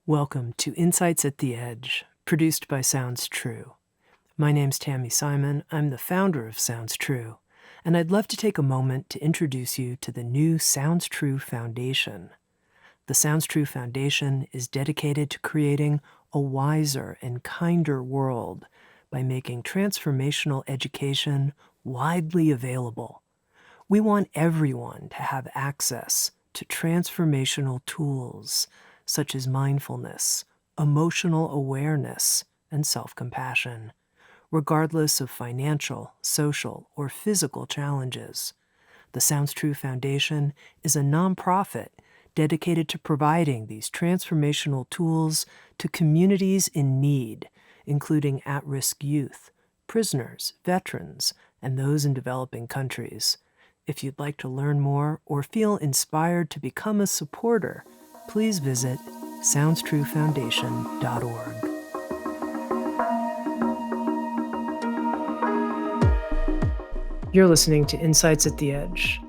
Welcome to Insights at the Edge, produced by Sounds True. My name's Tami Simon. I'm the founder of Sounds True, and I'd love to take a moment to introduce you to the new Sounds True Foundation. The Sounds True Foundation is dedicated to creating a wiser and kinder world by making transformational education widely available. We want everyone to have access to transformational tools such as mindfulness, emotional awareness, and self-compassion, regardless of financial, social, or physical challenges. The Sounds True Foundation is a nonprofit dedicated to providing these transformational tools to communities in need, including at-risk youth, prisoners, veterans, and those in developing countries. If you'd like to learn more or feel inspired to become a supporter, please visit SoundsTrueFoundation.org. You're listening to Insights at the Edge.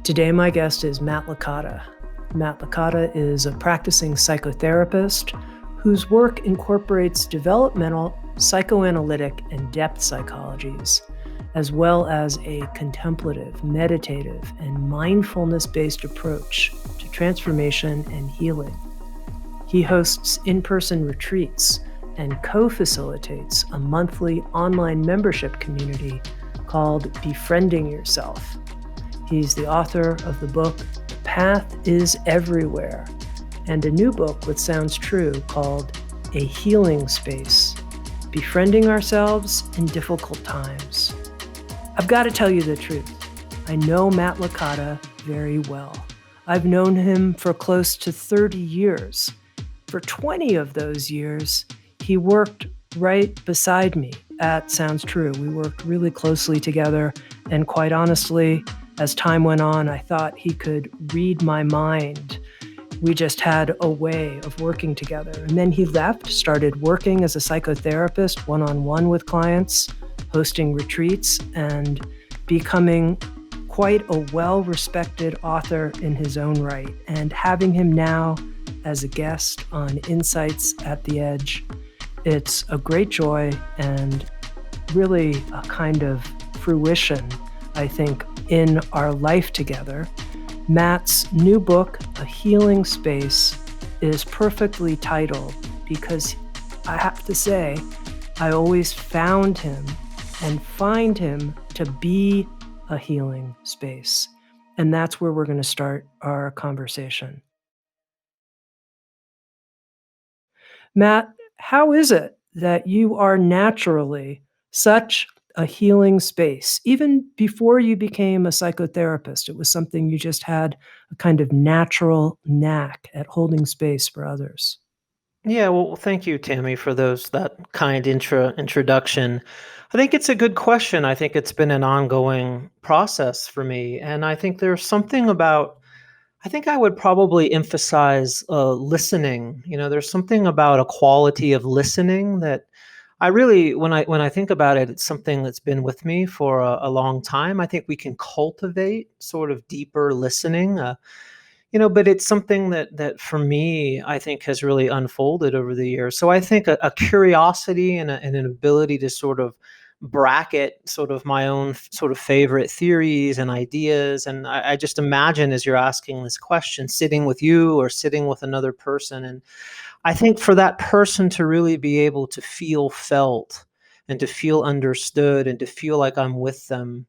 Today, my guest is Matt Licotta. Matt Licotta is a practicing psychotherapist whose work incorporates developmental, psychoanalytic, and depth psychologies, as well as a contemplative, meditative, and mindfulness-based approach to transformation and healing. He hosts in-person retreats and co-facilitates a monthly online membership community called Befriending Yourself. He's the author of the book, The Path is Everywhere, and a new book with Sounds True called A Healing Space, Befriending Ourselves in Difficult Times. I've got to tell you the truth. I know Matt Licotta very well. I've known him for close to 30 years. For 20 of those years, he worked right beside me at Sounds True. We worked really closely together, and quite honestly, as time went on, I thought he could read my mind. We just had a way of working together. And then he left, started working as a psychotherapist one-on-one with clients, hosting retreats, and becoming quite a well-respected author in his own right. And having him now as a guest on Insights at the Edge, it's a great joy and really a kind of fruition, I think, in our life together. Matt's new book, A Healing Space, is perfectly titled because I have to say, I always found him and find him to be a healing space. And that's where we're going to start our conversation. Matt, how is it that you are naturally such a healing space? Even before you became a psychotherapist, it was something you just had a kind of natural knack at holding space for others. Yeah, well, thank you, Tammy, for that kind introduction. I think it's a good question. I think it's been an ongoing process for me, and I think there's something about. I think I would probably emphasize listening. There's something about a quality of listening that I really, when I think about it, it's something that's been with me for a long time. I think we can cultivate sort of deeper listening. But it's something that for me, I think has really unfolded over the years. So I think a curiosity and an ability to sort of bracket sort of my own sort of favorite theories and ideas. And I just imagine as you're asking this question, sitting with you or sitting with another person. And I think for that person to really be able to feel felt and to feel understood and to feel like I'm with them,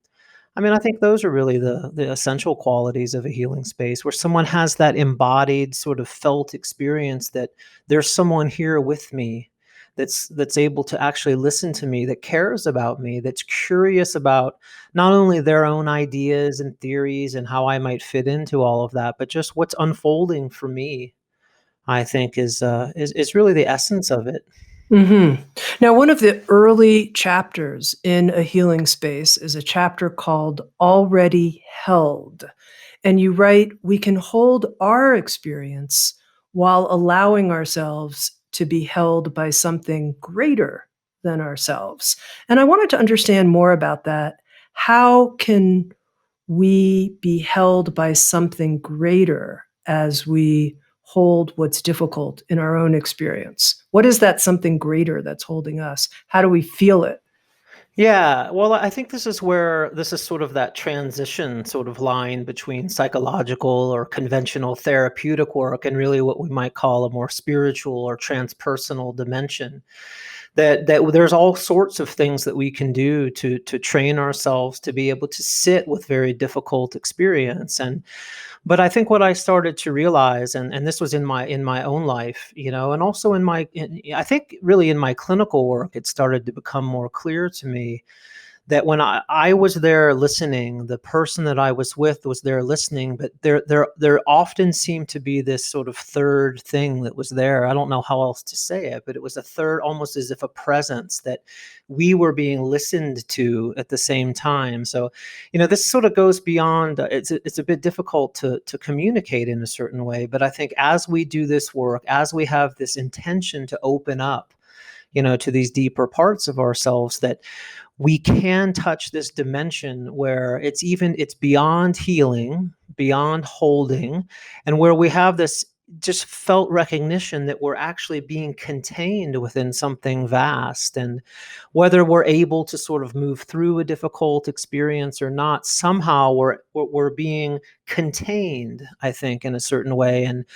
I mean, I think those are really the essential qualities of a healing space where someone has that embodied sort of felt experience that there's someone here with me that's able to actually listen to me, that cares about me, that's curious about not only their own ideas and theories and how I might fit into all of that, but just what's unfolding for me, I think is really the essence of it. Mm-hmm. Now, one of the early chapters in A Healing Space is a chapter called Already Held. And you write, we can hold our experience while allowing ourselves to be held by something greater than ourselves. And I wanted to understand more about that. How can we be held by something greater as we hold what's difficult in our own experience? What is that something greater that's holding us? How do we feel it? Yeah, well, I think this is sort of that transition sort of line between psychological or conventional therapeutic work and really what we might call a more spiritual or transpersonal dimension. That there's all sorts of things that we can do to train ourselves to be able to sit with very difficult experience. And but I think what I started to realize, and this was in my own life, and also I think really in my clinical work, it started to become more clear to me that when I was there listening, the person that I was with was there listening, but there often seemed to be this sort of third thing that was there. I don't know how else to say it, but it was a third, almost as if a presence that we were being listened to at the same time. So, this sort of goes beyond. It's a bit difficult to communicate in a certain way, but I think as we do this work, as we have this intention to open up, to these deeper parts of ourselves, that we can touch this dimension where it's beyond healing, beyond holding, and where we have this just felt recognition that we're actually being contained within something vast. And whether we're able to sort of move through a difficult experience or not, somehow we're being contained, I think, in a certain way. And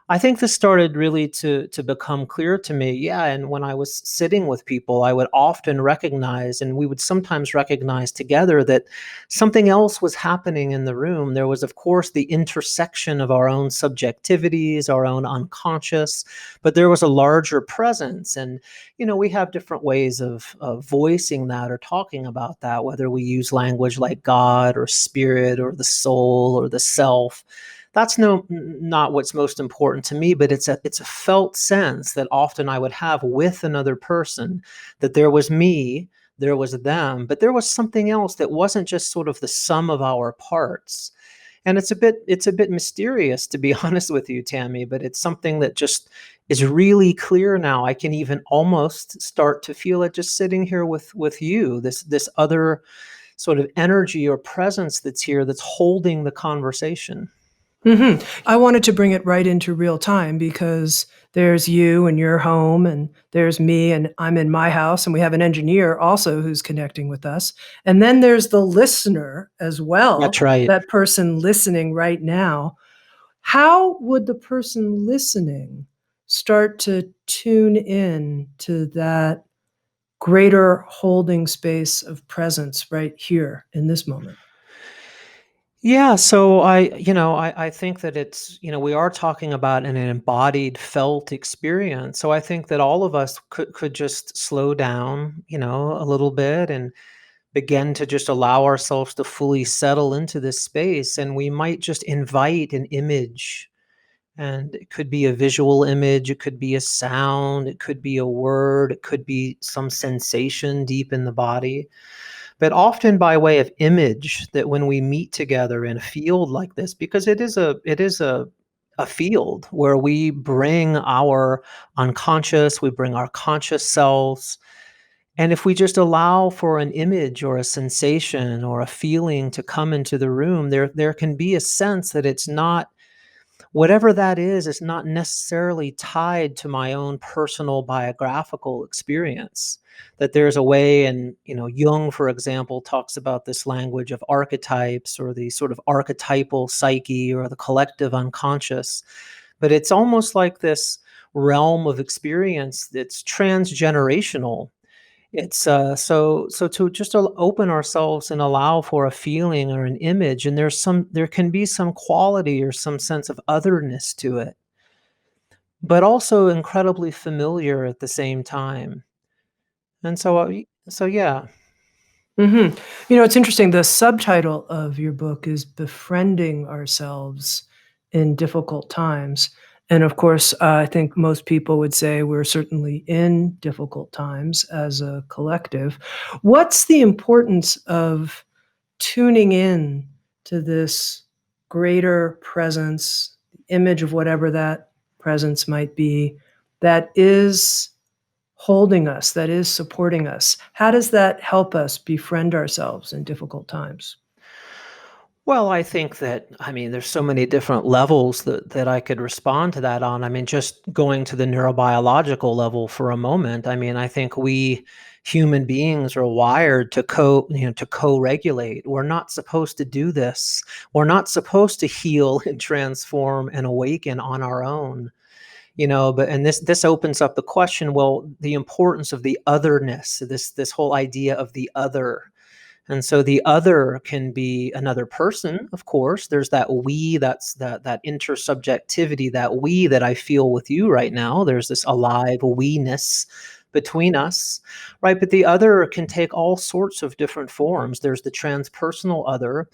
I think this started really to become clear to me. Yeah, and when I was sitting with people, I would often recognize, and we would sometimes recognize together, that something else was happening in the room. There was, of course, the intersection of our own subjectivities, our own unconscious, but there was a larger presence. And, we have different ways of voicing that or talking about that, whether we use language like God or spirit or the soul or the self. That's not what's most important to me, but it's a felt sense that often I would have with another person, that there was me, there was them, but there was something else that wasn't just sort of the sum of our parts. And it's a bit mysterious, to be honest with you, Tammy, but it's something that just is really clear now. I can even almost start to feel it just sitting here with you, this other sort of energy or presence that's here, that's holding the conversation. I wanted to bring it right into real time because there's you and your home, and there's me and I'm in my house, and we have an engineer also who's connecting with us. And then there's the listener as well, That's right. that person listening right now. How would the person listening start to tune in to that greater holding space of presence right here in this moment? Yeah, so I think that we are talking about an embodied felt experience. So I think that all of us could just slow down, a little bit, and begin to just allow ourselves to fully settle into this space. And we might just invite an image. And it could be a visual image, it could be a sound, it could be a word, it could be some sensation deep in the body, but often by way of image, that when we meet together in a field like this, because it is a field where we bring our unconscious, we bring our conscious selves. And if we just allow for an image or a sensation or a feeling to come into the room, there can be a sense that it's not, whatever that is not necessarily tied to my own personal biographical experience. That there's a way, and Jung, for example, talks about this language of archetypes, or the sort of archetypal psyche, or the collective unconscious. But it's almost like this realm of experience that's transgenerational. It's so to just open ourselves and allow for a feeling or an image, and there can be some quality or some sense of otherness to it, but also incredibly familiar at the same time. And so yeah. Mhm. It's interesting. The subtitle of your book is Befriending Ourselves in Difficult Times. And of course, I think most people would say we're certainly in difficult times as a collective. What's the importance of tuning in to this greater presence, image of whatever that presence might be, that is holding us, that is supporting us? How does that help us befriend ourselves in difficult times? Well, I think that, I mean, there's so many different levels that I could respond to that on. I mean, just going to the neurobiological level for a moment. I mean, I think we human beings are wired to to co-regulate. We're not supposed to do this. We're not supposed to heal and transform and awaken on our own. But and this opens up the question, well, the importance of the otherness, this whole idea of the other. And so the other can be another person, of course. There's that we, that's that intersubjectivity, that we that I feel with you right now. There's this alive we-ness between us, right? But the other can take all sorts of different forms. There's the transpersonal other.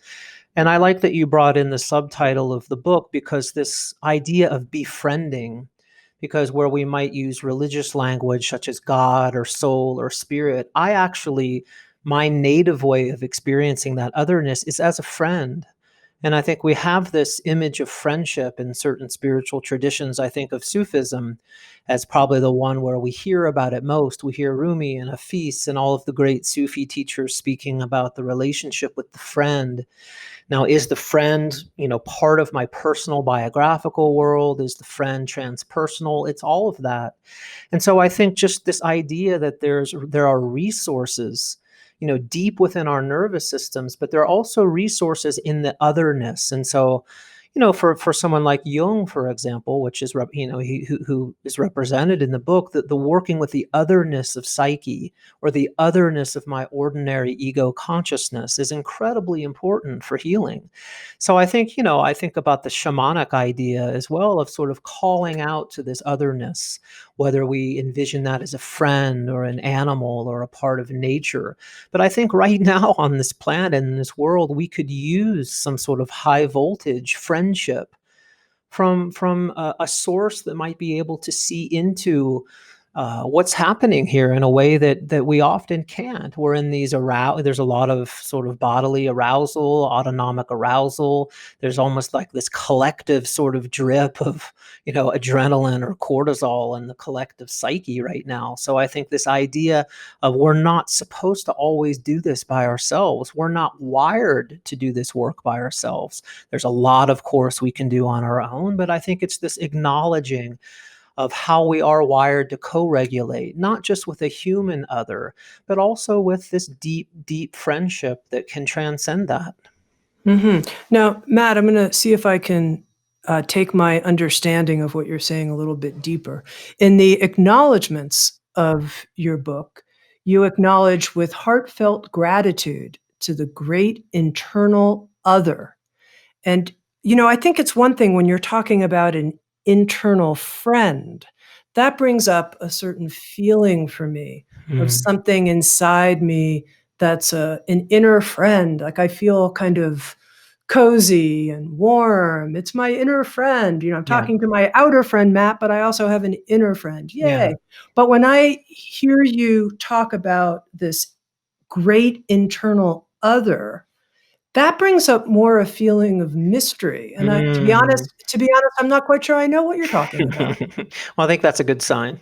And I like that you brought in the subtitle of the book, because this idea of befriending, because where we might use religious language such as God or soul or spirit, my native way of experiencing that otherness is as a friend. And I think we have this image of friendship in certain spiritual traditions. I think of Sufism as probably the one where we hear about it most. We hear Rumi and Hafiz and all of the great Sufi teachers speaking about the relationship with the friend. Now, is the friend, part of my personal biographical world? Is the friend transpersonal? It's all of that. And so I think just this idea that there are resources, deep within our nervous systems, but there are also resources in the otherness. And so, for someone like Jung, for example, which is who is represented in the book, that the working with the otherness of psyche, or the otherness of my ordinary ego consciousness, is incredibly important for healing. So I think about the shamanic idea as well, of sort of calling out to this otherness, whether we envision that as a friend or an animal or a part of nature. But I think right now on this planet, in this world, we could use some sort of high voltage friendship from a source that might be able to see into what's happening here in a way that we often can't. We're in these there's a lot of sort of bodily arousal, autonomic arousal. There's almost like this collective sort of drip of, adrenaline or cortisol in the collective psyche right now. So I think this idea of we're not supposed to always do this by ourselves. We're not wired to do this work by ourselves. There's a lot, of course, we can do on our own, but I think it's this acknowledging of how we are wired to co-regulate, not just with a human other, but also with this deep, deep friendship that can transcend that. Now, Matt, I'm going to see if I can take my understanding of what you're saying a little bit deeper. In the acknowledgments of your book, you acknowledge with heartfelt gratitude to the great internal other. And, I think it's one thing when you're talking about an internal friend, that brings up a certain feeling for me of Mm, something inside me that's an inner friend. Like I feel kind of cozy and warm. It's my inner friend. I'm yeah, talking to my outer friend, Matt, but I also have an inner friend. yeah. Yay. But when I hear you talk about this great internal other, that brings up more a feeling of mystery, and to be Mm. honest to be honest, I'm not quite sure I know what you're talking about. Well, I think that's a good sign.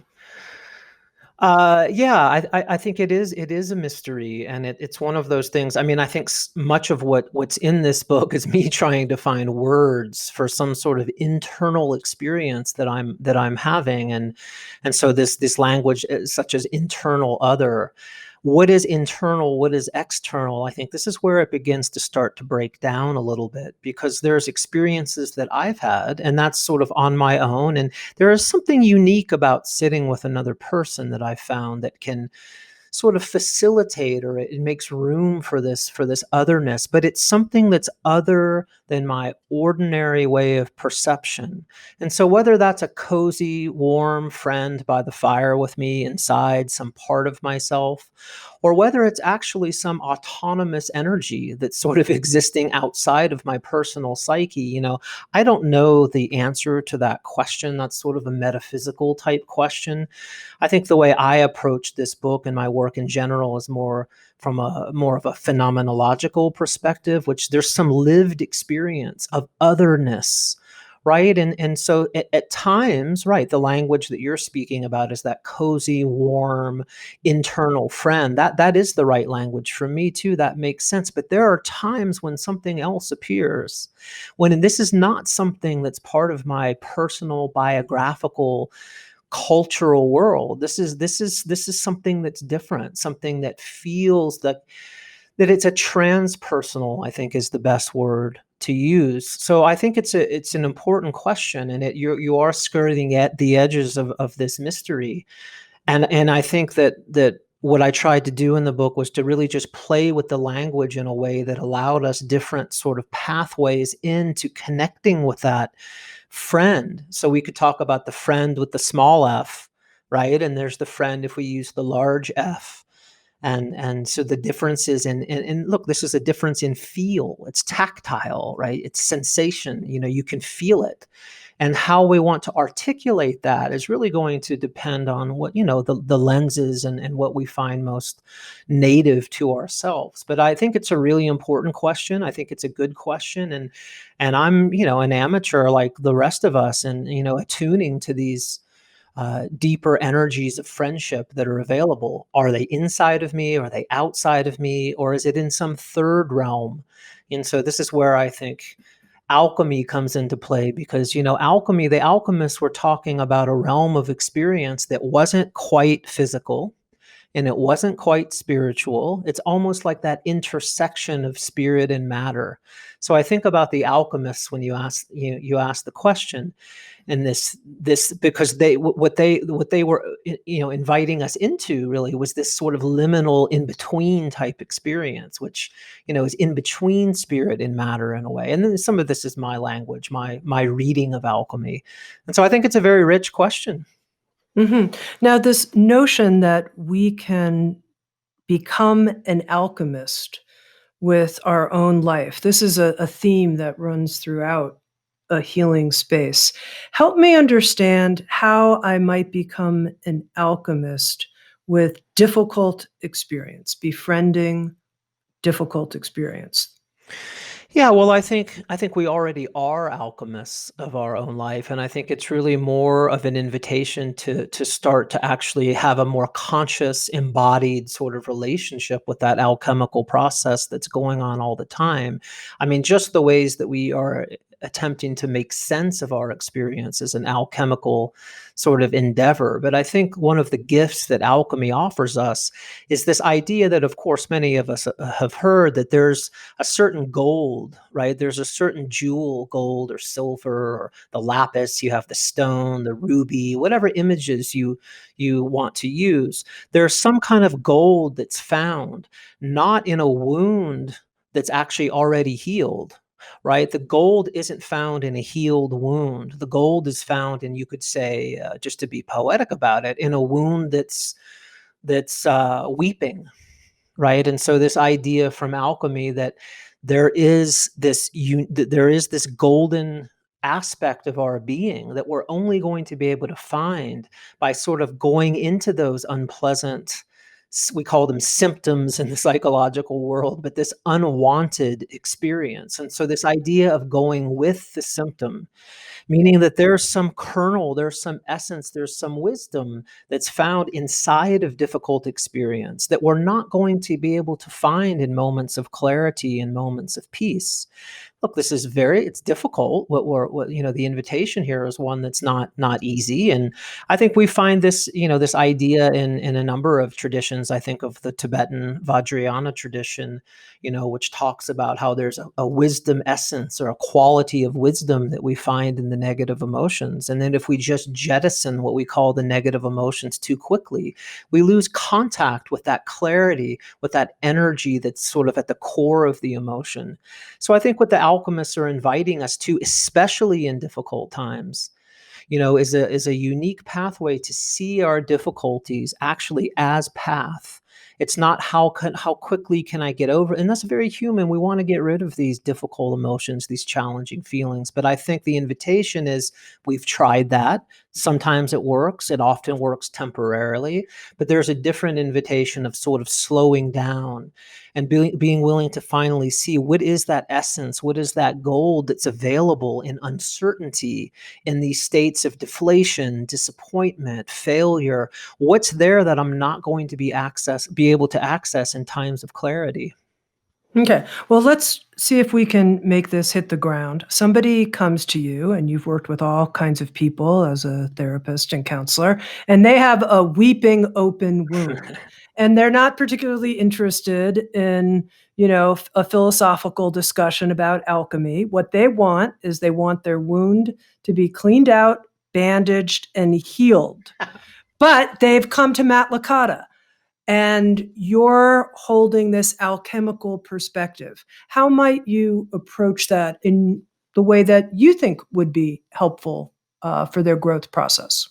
Yeah, I think it is a mystery, and it's one of those things. I mean, I think much of what's in this book is me trying to find words for some sort of internal experience that I'm having, and so this language, such as internal other. What is internal? What is external? I think this is where it begins to start to break down a little bit, because there's experiences that I've had, and that's sort of on my own, and there is something unique about sitting with another person that I found that can sort of facilitate, or it makes room for this otherness, but it's something that's other than my ordinary way of perception. And so whether that's a cozy warm friend by the fire with me inside some part of myself, or whether it's actually some autonomous energy that's sort of existing outside of my personal psyche, I don't know the answer to that question. That's sort of a metaphysical type question. I think the way I approach this book and my work in general is more from a more of a phenomenological perspective, which there's some lived experience of otherness, right? And so at times, right, the language that you're speaking about is that cozy, warm, internal friend. That is the right language for me too. That makes sense. But there are times when something else appears, when and this is not something that's part of my personal biographical cultural world. This is something that's different, something that feels that it's a transpersonal, I think is the best word to use. So I think it's an important question, and you are skirting at the edges of this mystery. And I think that what I tried to do in the book was to really just play with the language in a way that allowed us different sort of pathways into connecting with that friend. So we could talk about the friend with the small f, right? And there's the friend if we use the large F. And so the difference is and look, this is a difference in feel. It's tactile, right? It's sensation. You can feel it. And how we want to articulate that is really going to depend on what, the lenses and what we find most native to ourselves. But I think it's a really important question. I think it's a good question. And I'm, an amateur like the rest of us and, attuning to these deeper energies of friendship that are available. Are they inside of me? Are they outside of me? Or is it in some third realm? And so this is where I think alchemy comes into play because, alchemy, the alchemists were talking about a realm of experience that wasn't quite physical and it wasn't quite spiritual. It's almost like that intersection of spirit and matter. So I think about the alchemists when you ask the question, and this because what they were inviting us into really was this sort of liminal in between type experience, which is in between spirit and matter in a way. And then some of this is my language, my reading of alchemy, and so I think it's a very rich question. Now, this notion that we can become an alchemist with our own life, this is a theme that runs throughout a healing space. Help me understand how I might become an alchemist with difficult experience, befriending difficult experience. Yeah, well, I think we already are alchemists of our own life, and I think it's really more of an invitation to start to actually have a more conscious, embodied sort of relationship with that alchemical process that's going on all the time. I mean, just the ways that we are attempting to make sense of our experience is an alchemical sort of endeavor. But I think one of the gifts that alchemy offers us is this idea that, of course, many of us have heard that there's a certain gold, right? There's a certain jewel, gold or silver, or the lapis, you have the stone, the ruby, whatever images you want to use. There's some kind of gold that's found not in a wound that's actually already healed. Right? The gold isn't found in a healed wound. The gold is found in, you could say, just to be poetic about it, in a wound that's weeping, right? And so this idea from alchemy that there is this golden aspect of our being that we're only going to be able to find by sort of going into those unpleasant, we call them symptoms in the psychological world, but this unwanted experience. And so this idea of going with the symptom, meaning that there's some kernel, there's some essence, there's some wisdom that's found inside of difficult experience that we're not going to be able to find in moments of clarity and moments of peace. Look, this is it's difficult. The invitation here is one that's not easy. And I think we find this idea in a number of traditions. I think of the Tibetan Vajrayana tradition, which talks about how there's a wisdom essence or a quality of wisdom that we find in the negative emotions. And then if we just jettison what we call the negative emotions too quickly, we lose contact with that clarity, with that energy that's sort of at the core of the emotion. So I think what the alchemists are inviting us to, especially in difficult times, is a unique pathway to see our difficulties actually as path. It's not how quickly can I get over, and that's very human. We want to get rid of these difficult emotions, these challenging feelings. But I think the invitation is we've tried that. Sometimes it works. It often works temporarily, but there's a different invitation of sort of slowing down and being willing to finally see what is that essence, what is that gold that's available in uncertainty, in these states of deflation, disappointment, failure. What's there that I'm not going to be able to access in times of clarity? Okay. Well, let's see if we can make this hit the ground. Somebody comes to you, and you've worked with all kinds of people as a therapist and counselor, and they have a weeping open wound. And they're not particularly interested in, a philosophical discussion about alchemy. What they want is they want their wound to be cleaned out, bandaged, and healed. But they've come to Matt Licata, and you're holding this alchemical perspective. How might you approach that in the way that you think would be helpful for their growth process?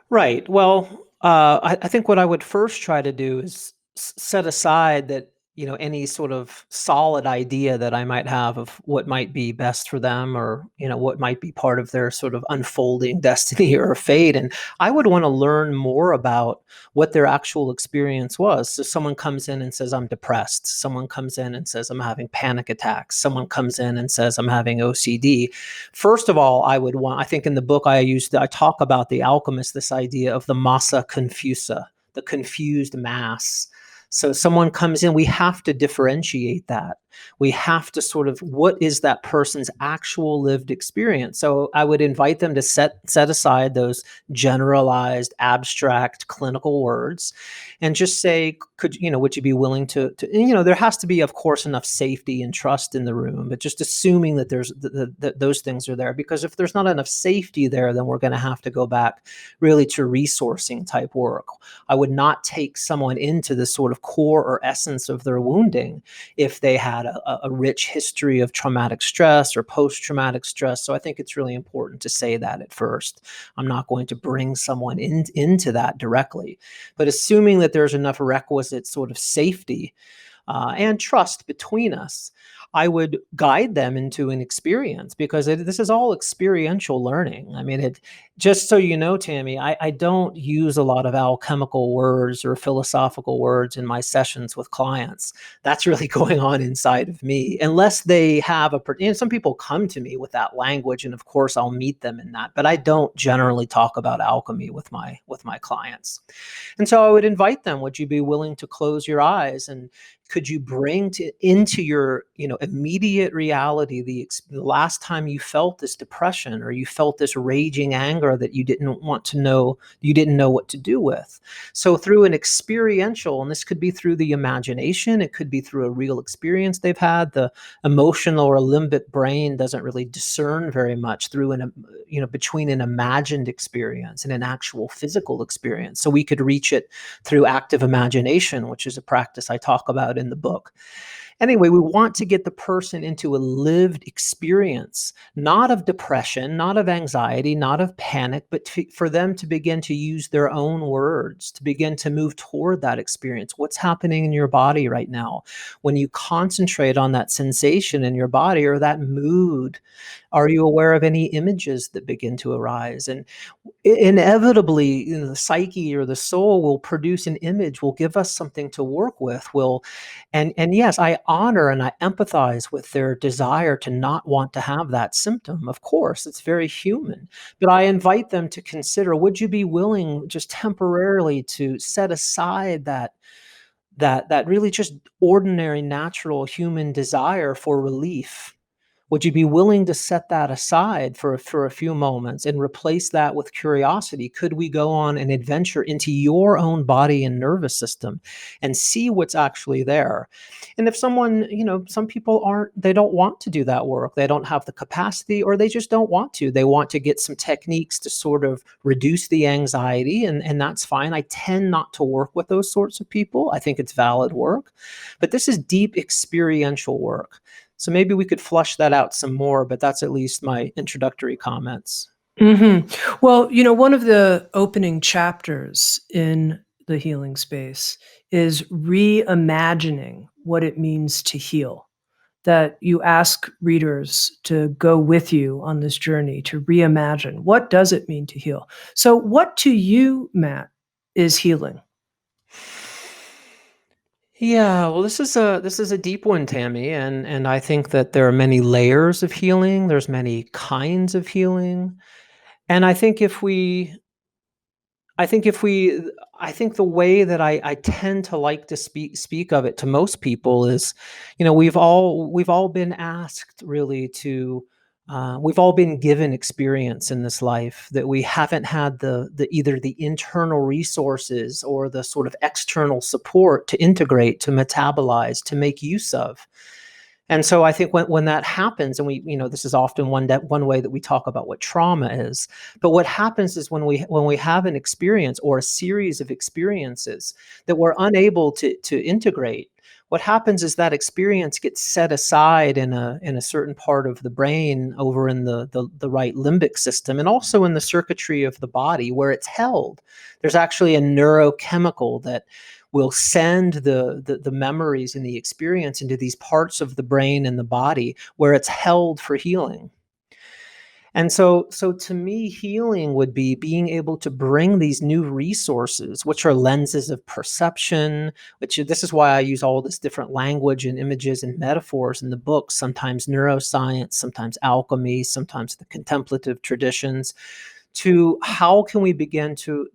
Right. Well, I think what I would first try to do is set aside that, any sort of solid idea that I might have of what might be best for them, or, what might be part of their sort of unfolding destiny or fate. And I would want to learn more about what their actual experience was. So someone comes in and says, I'm depressed. Someone comes in and says, I'm having panic attacks. Someone comes in and says, I'm having OCD. First of all, I think in the book I talk about the alchemist, this idea of the massa confusa, the confused mass. So someone comes in, we have to differentiate that. We have to sort of, what is that person's actual lived experience? So I would invite them to set aside those generalized, abstract, clinical words, and just say, would you be willing to and, there has to be, of course, enough safety and trust in the room, but just assuming that those things are there, because if there's not enough safety there, then we're going to have to go back really to resourcing type work. I would not take someone into the sort of core or essence of their wounding if they had a rich history of traumatic stress or post-traumatic stress. So I think it's really important to say that at first. I'm not going to bring someone into that directly, but assuming that there's enough requisite sort of safety and trust between us, I would guide them into an experience, because this is all experiential learning. I mean, just so you know, Tammy, I don't use a lot of alchemical words or philosophical words in my sessions with clients. That's really going on inside of me, unless they have some people come to me with that language, and of course I'll meet them in that, but I don't generally talk about alchemy with my clients. And so I would invite them, would you be willing to close your eyes, and could you bring into your immediate reality the last time you felt this depression, or you felt this raging anger that you didn't know what to do with? So through an experiential, and this could be through the imagination, it could be through a real experience they've had. The emotional or limbic brain doesn't really discern very much through between an imagined experience and an actual physical experience. So we could reach it through active imagination, which is a practice I talk about in the book. Anyway, we want to get the person into a lived experience, not of depression, not of anxiety, not of panic, but for them to begin to use their own words, to begin to move toward that experience. What's happening in your body right now? When you concentrate on that sensation in your body or that mood, are you aware of any images that begin to arise? And inevitably, the psyche or the soul will produce an image, will give us something to work with, and yes, I honor and I empathize with their desire to not want to have that symptom. Of course, it's very human. But I invite them to consider, would you be willing just temporarily to set aside that really just ordinary, natural human desire for relief? Would you be willing to set that aside for a few moments and replace that with curiosity? Could we go on an adventure into your own body and nervous system and see what's actually there? And if someone, some people they don't want to do that work. They don't have the capacity, or they just don't want to. They want to get some techniques to sort of reduce the anxiety, and that's fine. I tend not to work with those sorts of people. I think it's valid work, but this is deep experiential work. So maybe we could flush that out some more, but that's at least my introductory comments. Well, one of the opening chapters in the healing space is reimagining what it means to heal. that you ask readers to go with you on this journey to reimagine what does it mean to heal. So, what to you, Matt, is healing? Yeah, well, this is a deep one, Tammy, and I think that there are many layers of healing. There's many kinds of healing, and I think if we I think the way that I tend to like to speak of it to most people is, we've all been asked really to we've all been given experience in this life that we haven't had the either the internal resources or the sort of external support to integrate, to metabolize, to make use of. And so I think when that happens, and this is often one way that we talk about what trauma is. But what happens is when we have an experience or a series of experiences that we're unable to integrate, what happens is that experience gets set aside in a certain part of the brain, over in the right limbic system, and also in the circuitry of the body where it's held. There's actually a neurochemical that will send the memories and the experience into these parts of the brain and the body where it's held for healing. And so to me, healing would be being able to bring these new resources, which are lenses of perception, this is why I use all this different language and images and metaphors in the book, sometimes neuroscience, sometimes alchemy, sometimes the contemplative traditions, to how can we begin to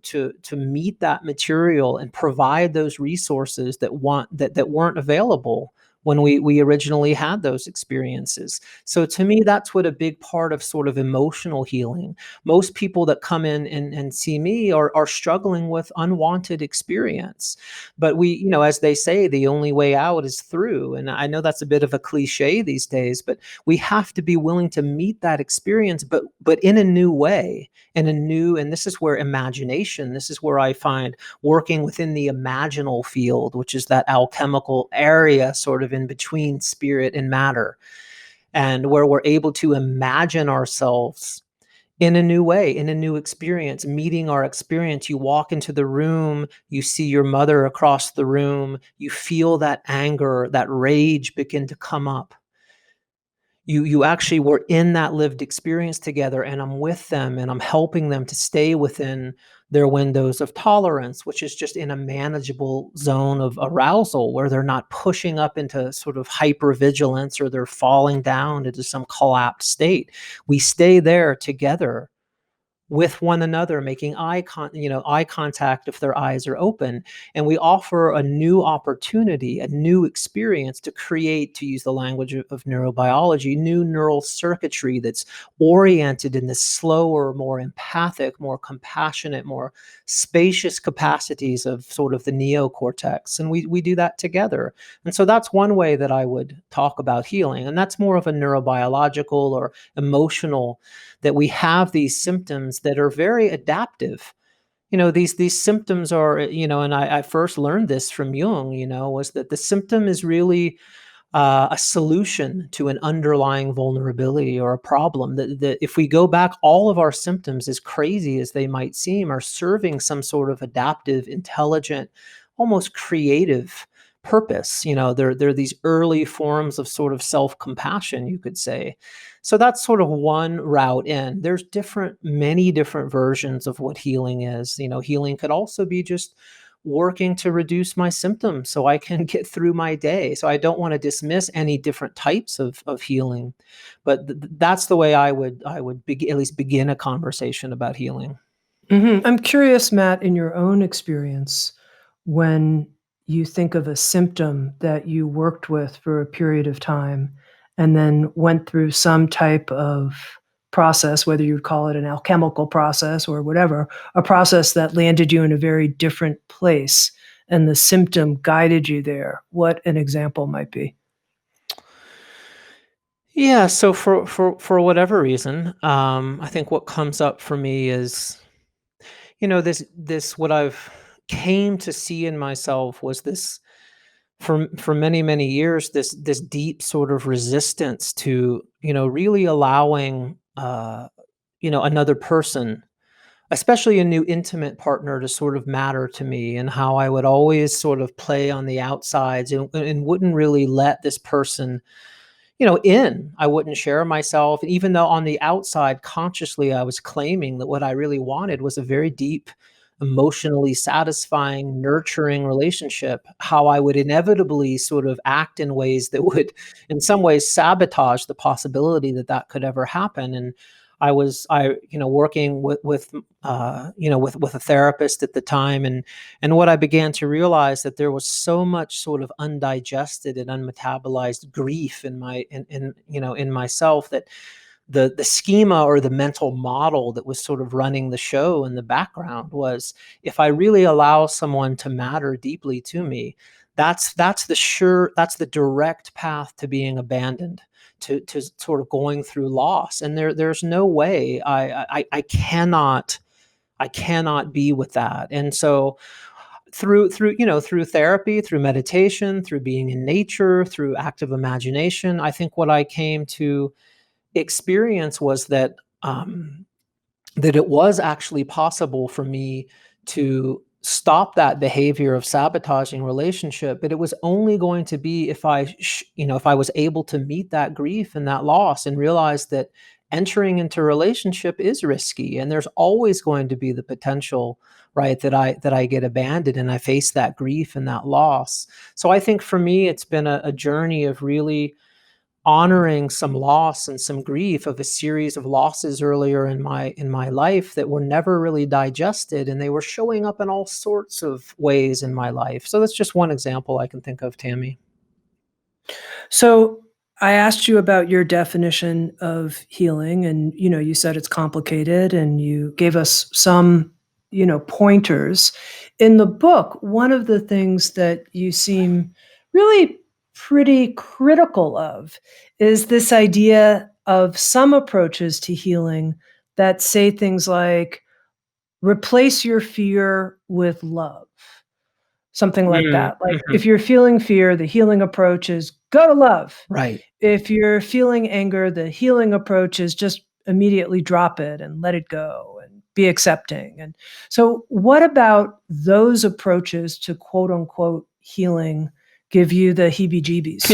meet that material and provide those resources that weren't available when we originally had those experiences. So to me, that's what a big part of sort of emotional healing. Most people that come in and see me are struggling with unwanted experience. But as they say, the only way out is through. And I know that's a bit of a cliche these days, but we have to be willing to meet that experience, but in a new way, and this is where imagination, this is where I find working within the imaginal field, which is that alchemical area sort of in between spirit and matter, and where we're able to imagine ourselves in a new way, in a new experience, meeting our experience. You walk into the room, you see your mother across the room, you feel that anger, that rage begin to come up. You actually were in that lived experience together, and I'm with them, and I'm helping them to stay within their windows of tolerance, which is just in a manageable zone of arousal where they're not pushing up into sort of hypervigilance, or they're falling down into some collapsed state. We stay there together with one another, making eye contact if their eyes are open, and we offer a new opportunity, a new experience to create, to use the language of neurobiology, new neural circuitry that's oriented in the slower, more empathic, more compassionate, more spacious capacities of sort of the neocortex, and we do that together. And so that's one way that I would talk about healing, and that's more of a neurobiological or emotional, that we have these symptoms that are very adaptive. These symptoms are, and I first learned this from Jung, was that the symptom is really a solution to an underlying vulnerability or a problem. That if we go back, all of our symptoms, as crazy as they might seem, are serving some sort of adaptive, intelligent, almost creative purpose. They're these early forms of sort of self-compassion, you could say. So that's sort of one route in. There's many different versions of what healing is. Healing could also be just working to reduce my symptoms so I can get through my day. So I don't want to dismiss any different types of healing, but that's the way I would at least begin a conversation about healing. I'm curious, Matt, in your own experience, when you think of a symptom that you worked with for a period of time and then went through some type of process, whether you'd call it an alchemical process or whatever, a process that landed you in a very different place, and the symptom guided you there, what an example might be. Yeah, so for whatever reason, I think what comes up for me is, this what I've came to see in myself was this, for many many years, this deep sort of resistance to, really allowing, another person, especially a new intimate partner, to sort of matter to me, and how I would always sort of play on the outsides, and wouldn't really let this person, I wouldn't share myself, even though on the outside, consciously, I was claiming that what I really wanted was a very deep, emotionally satisfying, nurturing relationship. How I would inevitably sort of act in ways that would, in some ways, sabotage the possibility that that could ever happen. And working with a therapist at the time, and what I began to realize that there was so much sort of undigested and unmetabolized grief in myself, that the schema or the mental model that was sort of running the show in the background was, if I really allow someone to matter deeply to me, that's the direct path to being abandoned, to sort of going through loss. And there's no way I cannot be with that. And so through therapy, through meditation, through being in nature, through active imagination, I think what I came to experience was that it was actually possible for me to stop that behavior of sabotaging relationship, but it was only going to be if I was able to meet that grief and that loss, and realize that entering into a relationship is risky, and there's always going to be the potential, right, that I get abandoned, and I face that grief and that loss. So I think for me, it's been a journey of really honoring some loss and some grief of a series of losses earlier in my life that were never really digested, and they were showing up in all sorts of ways in my life. So that's just one example I can think of, Tammy. So I asked you about your definition of healing, and you said it's complicated, and you gave us some, pointers. In the book, one of the things that you seem really pretty critical of is this idea of some approaches to healing that say things like replace your fear with love. Something like Mm, that. Like, mhm. if you're feeling fear, the healing approach is go to love. Right. If you're feeling anger, the healing approach is just immediately drop it and let it go and be accepting. And so, what about those approaches to quote unquote healing give you the heebie jeebies?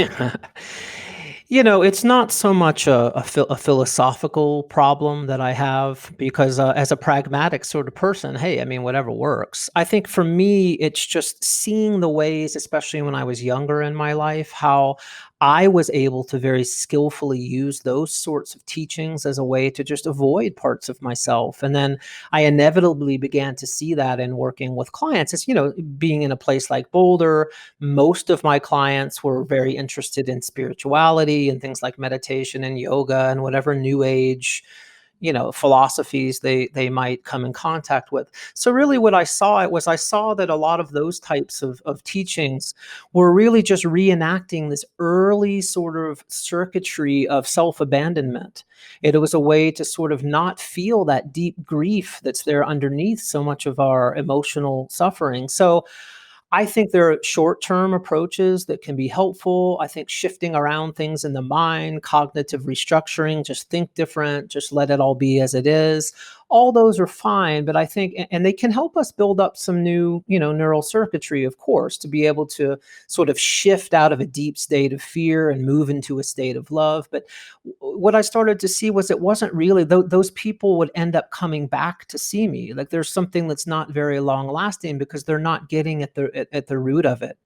It's not so much a philosophical problem that I have, because as a pragmatic sort of person, hey, I mean, whatever works. I think for me, it's just seeing the ways, especially when I was younger in my life, how I was able to very skillfully use those sorts of teachings as a way to just avoid parts of myself. And then I inevitably began to see that in working with clients. It's, being in a place like Boulder, most of my clients were very interested in spirituality and things like meditation and yoga and whatever new age, philosophies they might come in contact with. So really what I saw that a lot of those types of teachings were really just reenacting this early sort of circuitry of self-abandonment. It was a way to sort of not feel that deep grief that's there underneath so much of our emotional suffering. So I think there are short-term approaches that can be helpful. I think shifting around things in the mind, cognitive restructuring, just think different, just let it all be as it is. All those are fine, but I think, and they can help us build up some new, neural circuitry, of course, to be able to sort of shift out of a deep state of fear and move into a state of love. But what I started to see was, it wasn't really those people would end up coming back to see me. Like, there's something that's not very long lasting, because they're not getting at the root of it.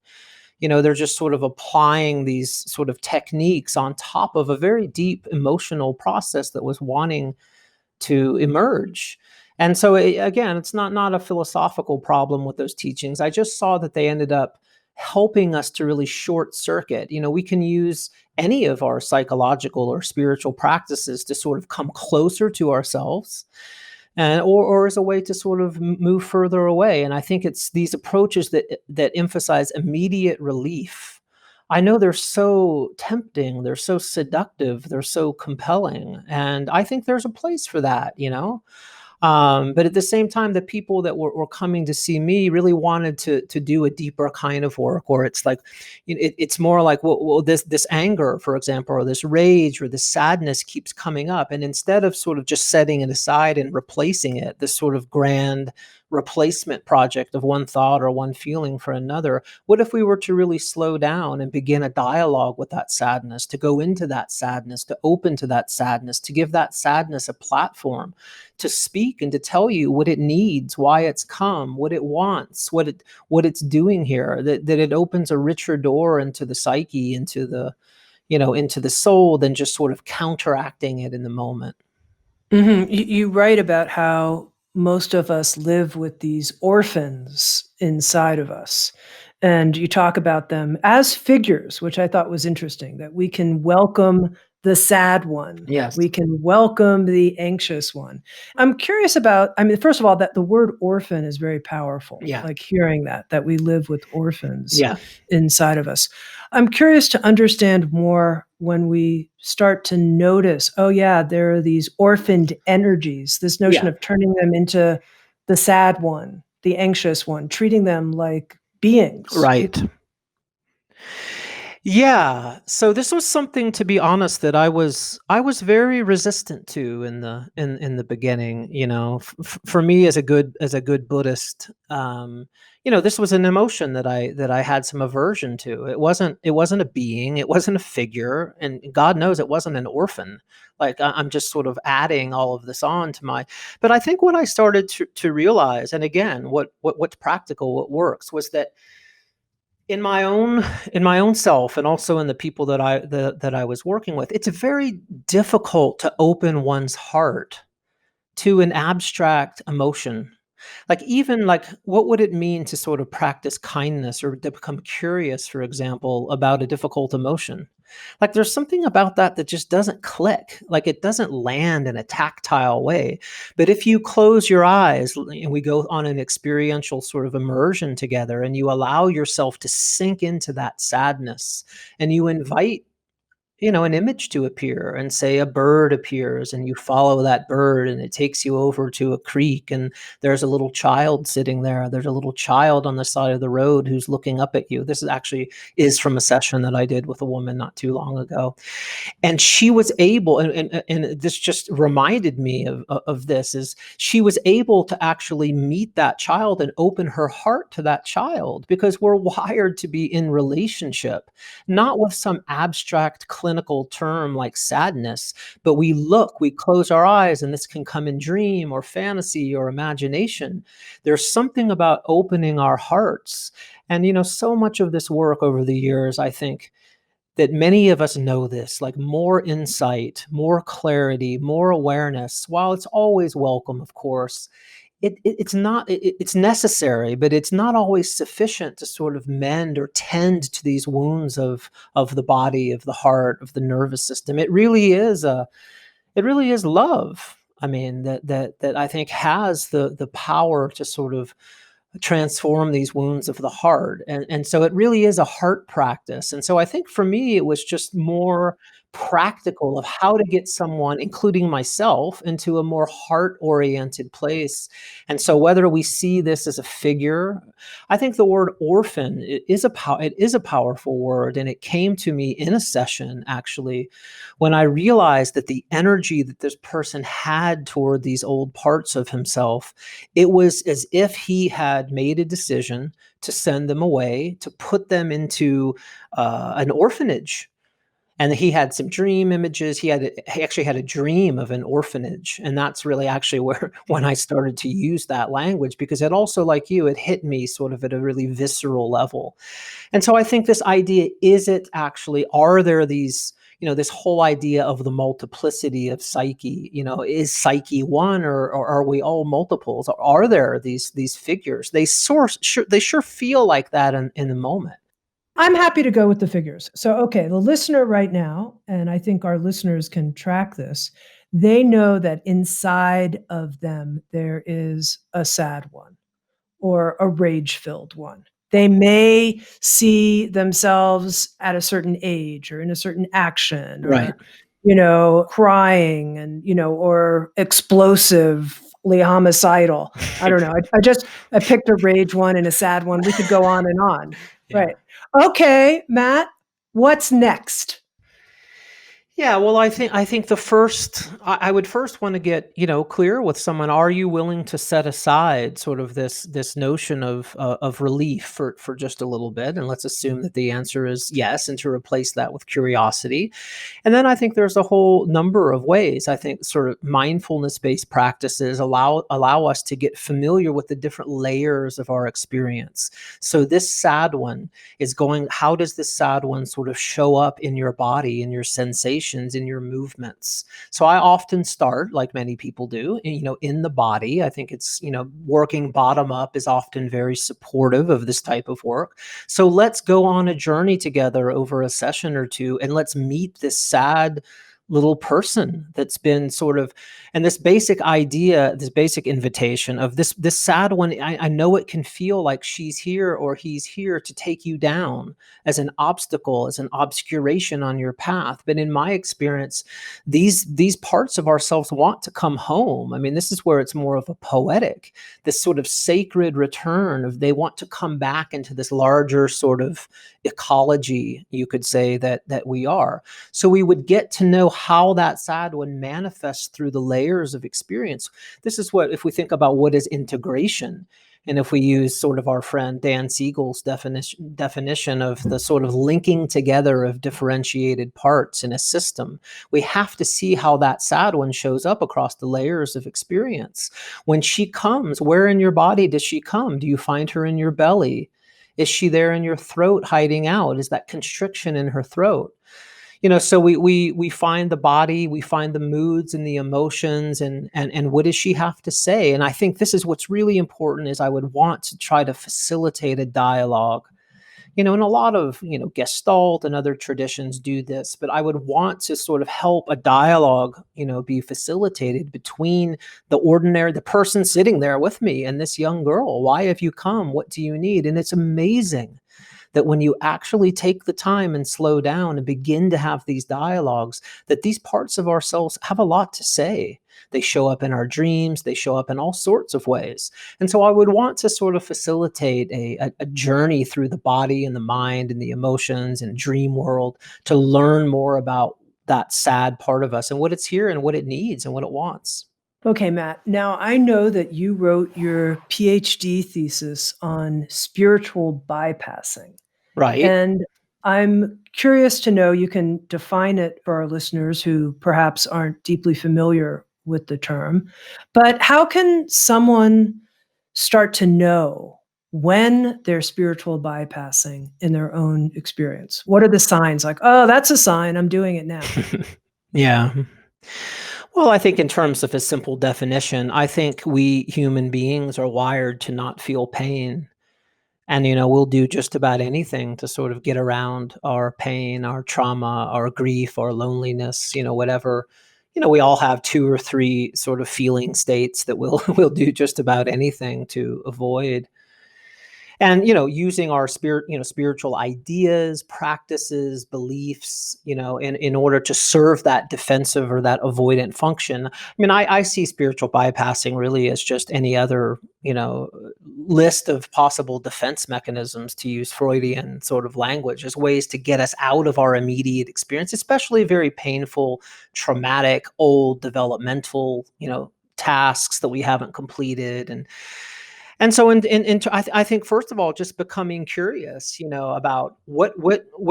They're just sort of applying these sort of techniques on top of a very deep emotional process that was wanting to emerge. And so, again, it's not a philosophical problem with those teachings. I just saw that they ended up helping us to really short circuit. We can use any of our psychological or spiritual practices to sort of come closer to ourselves, and or as a way to sort of move further away. And I think it's these approaches that emphasize immediate relief. I know they're so tempting, they're so seductive, they're so compelling, and I think there's a place for that. But at the same time, the people that were coming to see me really wanted to do a deeper kind of work, or it's like, it's more like, well, this anger, for example, or this rage or this sadness keeps coming up, and instead of sort of just setting it aside and replacing it, this sort of grand replacement project of one thought or one feeling for another, what if we were to really slow down and begin a dialogue with that sadness, to go into that sadness, to open to that sadness, to give that sadness a platform to speak and to tell you what it needs, why it's come, what it wants, what it's doing here, that it opens a richer door into the psyche, into the, into the soul, than just sort of counteracting it in the moment. You write about how most of us live with these orphans inside of us. And you talk about them as figures, which I thought was interesting, that we can welcome the sad one. Yes. We can welcome the anxious one. I'm curious about, I mean, first of all, that the word orphan is very powerful, Yeah. like hearing that we live with orphans Yeah. inside of us. I'm curious to understand more when we start to notice, oh yeah, there are these orphaned energies, this notion Yeah. of turning them into the sad one, the anxious one, treating them like beings. Right. Yeah. So this was something, to be honest, that I was very resistant to in the beginning. For me, as a good Buddhist, this was an emotion that I had some aversion to. It wasn't a being, it wasn't a figure, and God knows it wasn't an orphan. Like, I'm just sort of adding all of this on to my. But I think what I started to realize, and again, what's practical, what works, was that in my own self, and also in the people that I was working with, it's very difficult to open one's heart to an abstract emotion. Like, even like, what would it mean to sort of practice kindness, or to become curious, for example, about a difficult emotion? Like, there's something about that just doesn't click. Like, it doesn't land in a tactile way. But if you close your eyes, and we go on an experiential sort of immersion together, and you allow yourself to sink into that sadness, and you invite, an image to appear, and say a bird appears, and you follow that bird, and it takes you over to a creek, and there's a little child sitting there. There's a little child on the side of the road who's looking up at you. This is from a session that I did with a woman not too long ago. And she was able, and this just reminded me of this, is she was able to actually meet that child and open her heart to that child, because we're wired to be in relationship, not with some abstract clinical term like sadness, but we close our eyes, and this can come in dream or fantasy or imagination. There's something about opening our hearts. And so much of this work over the years, I think that many of us know this, like, more insight, more clarity, more awareness, while it's always welcome, of course, it's not, it's necessary, but it's not always sufficient to sort of mend or tend to these wounds of the body, of the heart, of the nervous system. It really is love. I mean, that I think has the power to sort of transform these wounds of the heart. And so it really is a heart practice. And so I think for me, it was just more practical of how to get someone, including myself, into a more heart-oriented place. And so whether we see this as a figure, I think the word orphan, it is a powerful word. And it came to me in a session, actually, when I realized that the energy that this person had toward these old parts of himself, it was as if he had made a decision to send them away, to put them into an orphanage. And he had some dream images. He actually had a dream of an orphanage, and that's really actually where when I started to use that language, because it also, like you, it hit me sort of at a really visceral level. And so I think this idea, are there these, this whole idea of the multiplicity of psyche, is psyche one, or are we all multiples? Or are there these figures? They sure feel like that in the moment. I'm happy to go with the figures. So, okay, the listener right now, and I think our listeners can track this, they know that inside of them there is a sad one or a rage-filled one. They may see themselves at a certain age or in a certain action, Right. or crying, and or explosive, violently homicidal. I don't know. I picked a rage one and a sad one. We could go on and on. Yeah. Right. Okay, Matt, what's next? Yeah, well, I think the first I would first want to get, clear with someone. Are you willing to set aside sort of this notion of relief for just a little bit? And let's assume that the answer is yes, and to replace that with curiosity. And then I think there's a whole number of ways. I think sort of mindfulness-based practices allow us to get familiar with the different layers of our experience. So this sad one is going, how does this sad one sort of show up in your body, in your sensations, in your movements? So I often start, like many people do, in the body. I think it's, working bottom up is often very supportive of this type of work. So let's go on a journey together over a session or two, and let's meet this sad little person that's been sort of, and this basic idea, this basic invitation of this sad one. I know it can feel like she's here or he's here to take you down as an obstacle, as an obscuration on your path. But in my experience, these parts of ourselves want to come home. I mean, this is where it's more of a poetic, this sort of sacred return of, they want to come back into this larger sort of ecology, you could say, that we are. So we would get to know how that sad one manifests through the layers of experience. This is what, if we think about what is integration, and if we use sort of our friend Dan Siegel's definition of the sort of linking together of differentiated parts in a system, we have to see how that sad one shows up across the layers of experience. When she comes, where in your body does she come? Do you find her in your belly? Is she there in your throat hiding out? Is that constriction in her throat? So we find the body, we find the moods and the emotions, and what does she have to say? And I think this is what's really important, is I would want to try to facilitate a dialogue. And a lot of, Gestalt and other traditions do this, but I would want to sort of help a dialogue, be facilitated between the person sitting there with me and this young girl. Why have you come? What do you need? And it's amazing that when you actually take the time and slow down and begin to have these dialogues, that these parts of ourselves have a lot to say. They show up in our dreams, they show up in all sorts of ways. And so I would want to sort of facilitate a journey through the body and the mind and the emotions and dream world to learn more about that sad part of us and what it's here and what it needs and what it wants. Okay, Matt. Now, I know that you wrote your PhD thesis on spiritual bypassing. Right. And I'm curious to know, you can define it for our listeners who perhaps aren't deeply familiar with the term, but how can someone start to know when they're spiritual bypassing in their own experience? What are the signs? Like, oh, that's a sign, I'm doing it now. Yeah. Well, I think in terms of a simple definition, I think we human beings are wired to not feel pain. And, we'll do just about anything to sort of get around our pain, our trauma, our grief, our loneliness, whatever. We all have two or three sort of feeling states that we'll do just about anything to avoid. And using our spiritual ideas, practices, beliefs, in order to serve that defensive or that avoidant function. I mean, I see spiritual bypassing really as just any other list of possible defense mechanisms, to use Freudian sort of language, as ways to get us out of our immediate experience, especially very painful, traumatic, old developmental tasks that we haven't completed. And so I think, first of all, just becoming curious, about what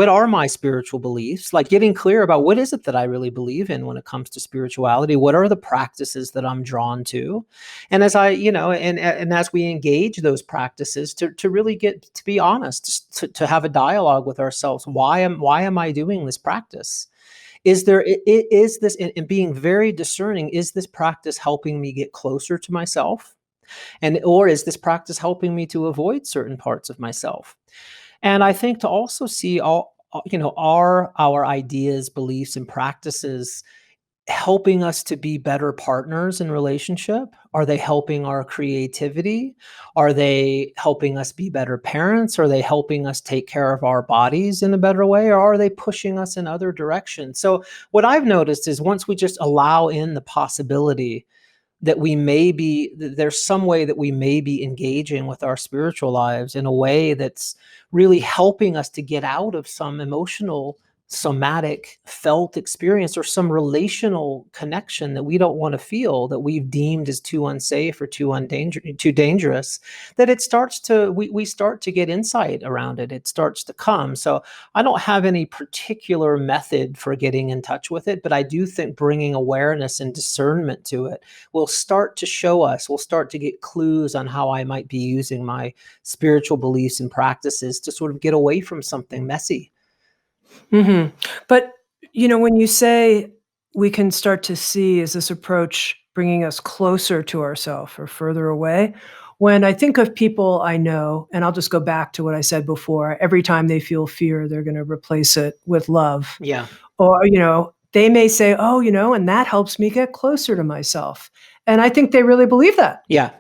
are my spiritual beliefs, like getting clear about what is it that I really believe in when it comes to spirituality. What are the practices that I'm drawn to? And as and as we engage those practices, to really get to be honest, to have a dialogue with ourselves. Why am I doing this practice? Is this, and being very discerning, is this practice helping me get closer to myself? Or is this practice helping me to avoid certain parts of myself? And I think to also see are our ideas, beliefs, and practices helping us to be better partners in relationship? Are they helping our creativity? Are they helping us be better parents? Are they helping us take care of our bodies in a better way? Or are they pushing us in other directions? So what I've noticed is, once we just allow in the possibility that we may be, there's some way that we may be engaging with our spiritual lives in a way that's really helping us to get out of some emotional, somatic, felt experience, or some relational connection that we don't want to feel, that we've deemed as too unsafe or too dangerous, that it starts to, we start to get insight around it. It starts to come. So I don't have any particular method for getting in touch with it, but I do think bringing awareness and discernment to it will start to show us, we'll start to get clues on how I might be using my spiritual beliefs and practices to sort of get away from something messy. Mhm. But, when you say we can start to see, is this approach bringing us closer to ourself or further away? When I think of people I know, and I'll just go back to what I said before, every time they feel fear, they're gonna replace it with love. Yeah. Or, they may say, "Oh, and that helps me get closer to myself." And I think they really believe that. Yeah.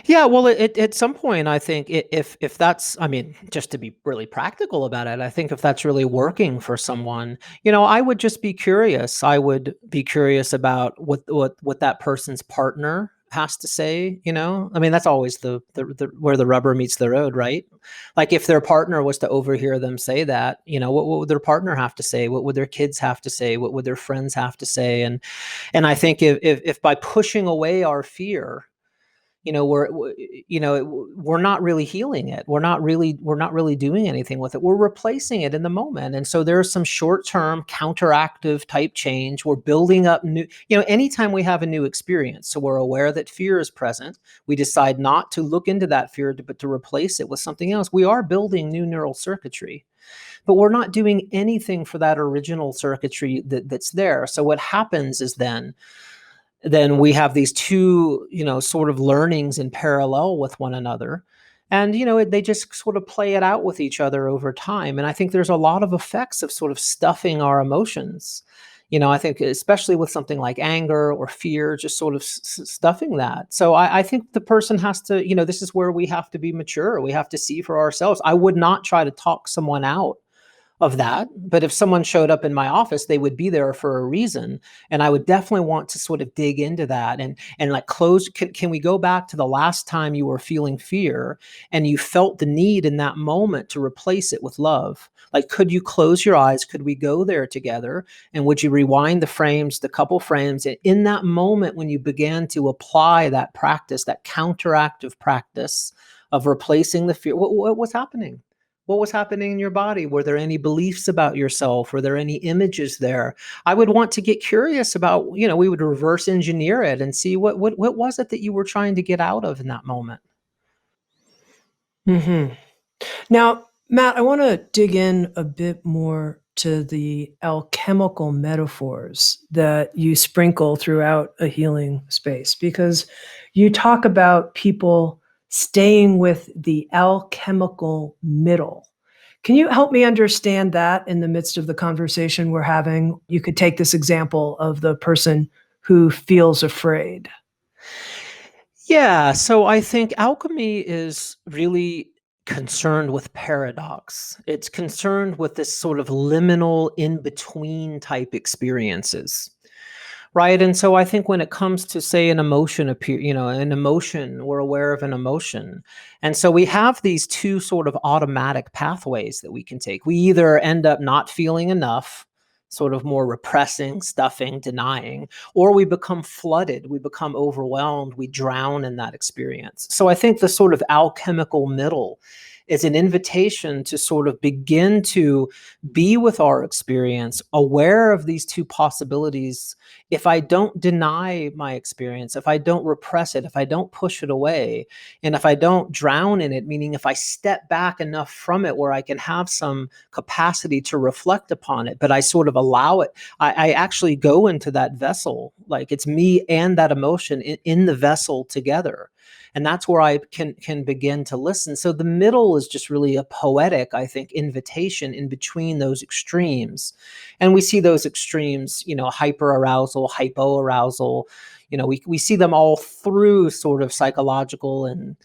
Yeah, well, at some point, I think if that's, I mean, just to be really practical about it, I think if that's really working for someone, I would just be curious. I would be curious about what that person's partner has to say. I mean, that's always the where the rubber meets the road, right? Like if their partner was to overhear them say that, what would their partner have to say? What would their kids have to say? What would their friends have to say? And I think if by pushing away our fear, we're not really healing it. We're not really doing anything with it. We're replacing it in the moment. And so there's some short-term counteractive type change. We're building up new, anytime we have a new experience. So we're aware that fear is present. We decide not to look into that fear, but to replace it with something else. We are building new neural circuitry, but we're not doing anything for that original circuitry that's there. So what happens is then we have these two, sort of learnings in parallel with one another. And, they just sort of play it out with each other over time. And I think there's a lot of effects of sort of stuffing our emotions. I think especially with something like anger or fear, just sort of stuffing that. So I think the person has to, this is where we have to be mature. We have to see for ourselves. I would not try to talk someone out of that. But if someone showed up in my office, they would be there for a reason. And I would definitely want to sort of dig into that and like close. Can we go back to the last time you were feeling fear and you felt the need in that moment to replace it with love? Like, could you close your eyes? Could we go there together? And would you rewind the couple frames? And in that moment, when you began to apply that practice, that counteractive practice of replacing the fear, what was happening? What was happening in your body? Were there any beliefs about yourself? Were there any images there? I would want to get curious about, we would reverse engineer it and see what was it that you were trying to get out of in that moment? Mhm. Now, Matt, I want to dig in a bit more to the alchemical metaphors that you sprinkle throughout a healing space because you talk about people staying with the alchemical middle. Can you help me understand that in the midst of the conversation we're having? You could take this example of the person who feels afraid. Yeah, so I think alchemy is really concerned with paradox. It's concerned with this sort of liminal in between type experiences. Right. And so I think when it comes to, say, an emotion an emotion, we're aware of an emotion. And so we have these two sort of automatic pathways that we can take. We either end up not feeling enough, sort of more repressing, stuffing, denying, or we become flooded, we become overwhelmed, we drown in that experience. So I think the sort of alchemical middle is an invitation to sort of begin to be with our experience, aware of these two possibilities. If I don't deny my experience, if I don't repress it, if I don't push it away, and if I don't drown in it, meaning if I step back enough from it where I can have some capacity to reflect upon it, but I sort of allow it, I actually go into that vessel, like it's me and that emotion in the vessel together. And that's where I can begin to listen. So the middle is just really a poetic, I think, invitation in between those extremes. And we see those extremes, hyper arousal, hypo arousal. We see them all through sort of psychological and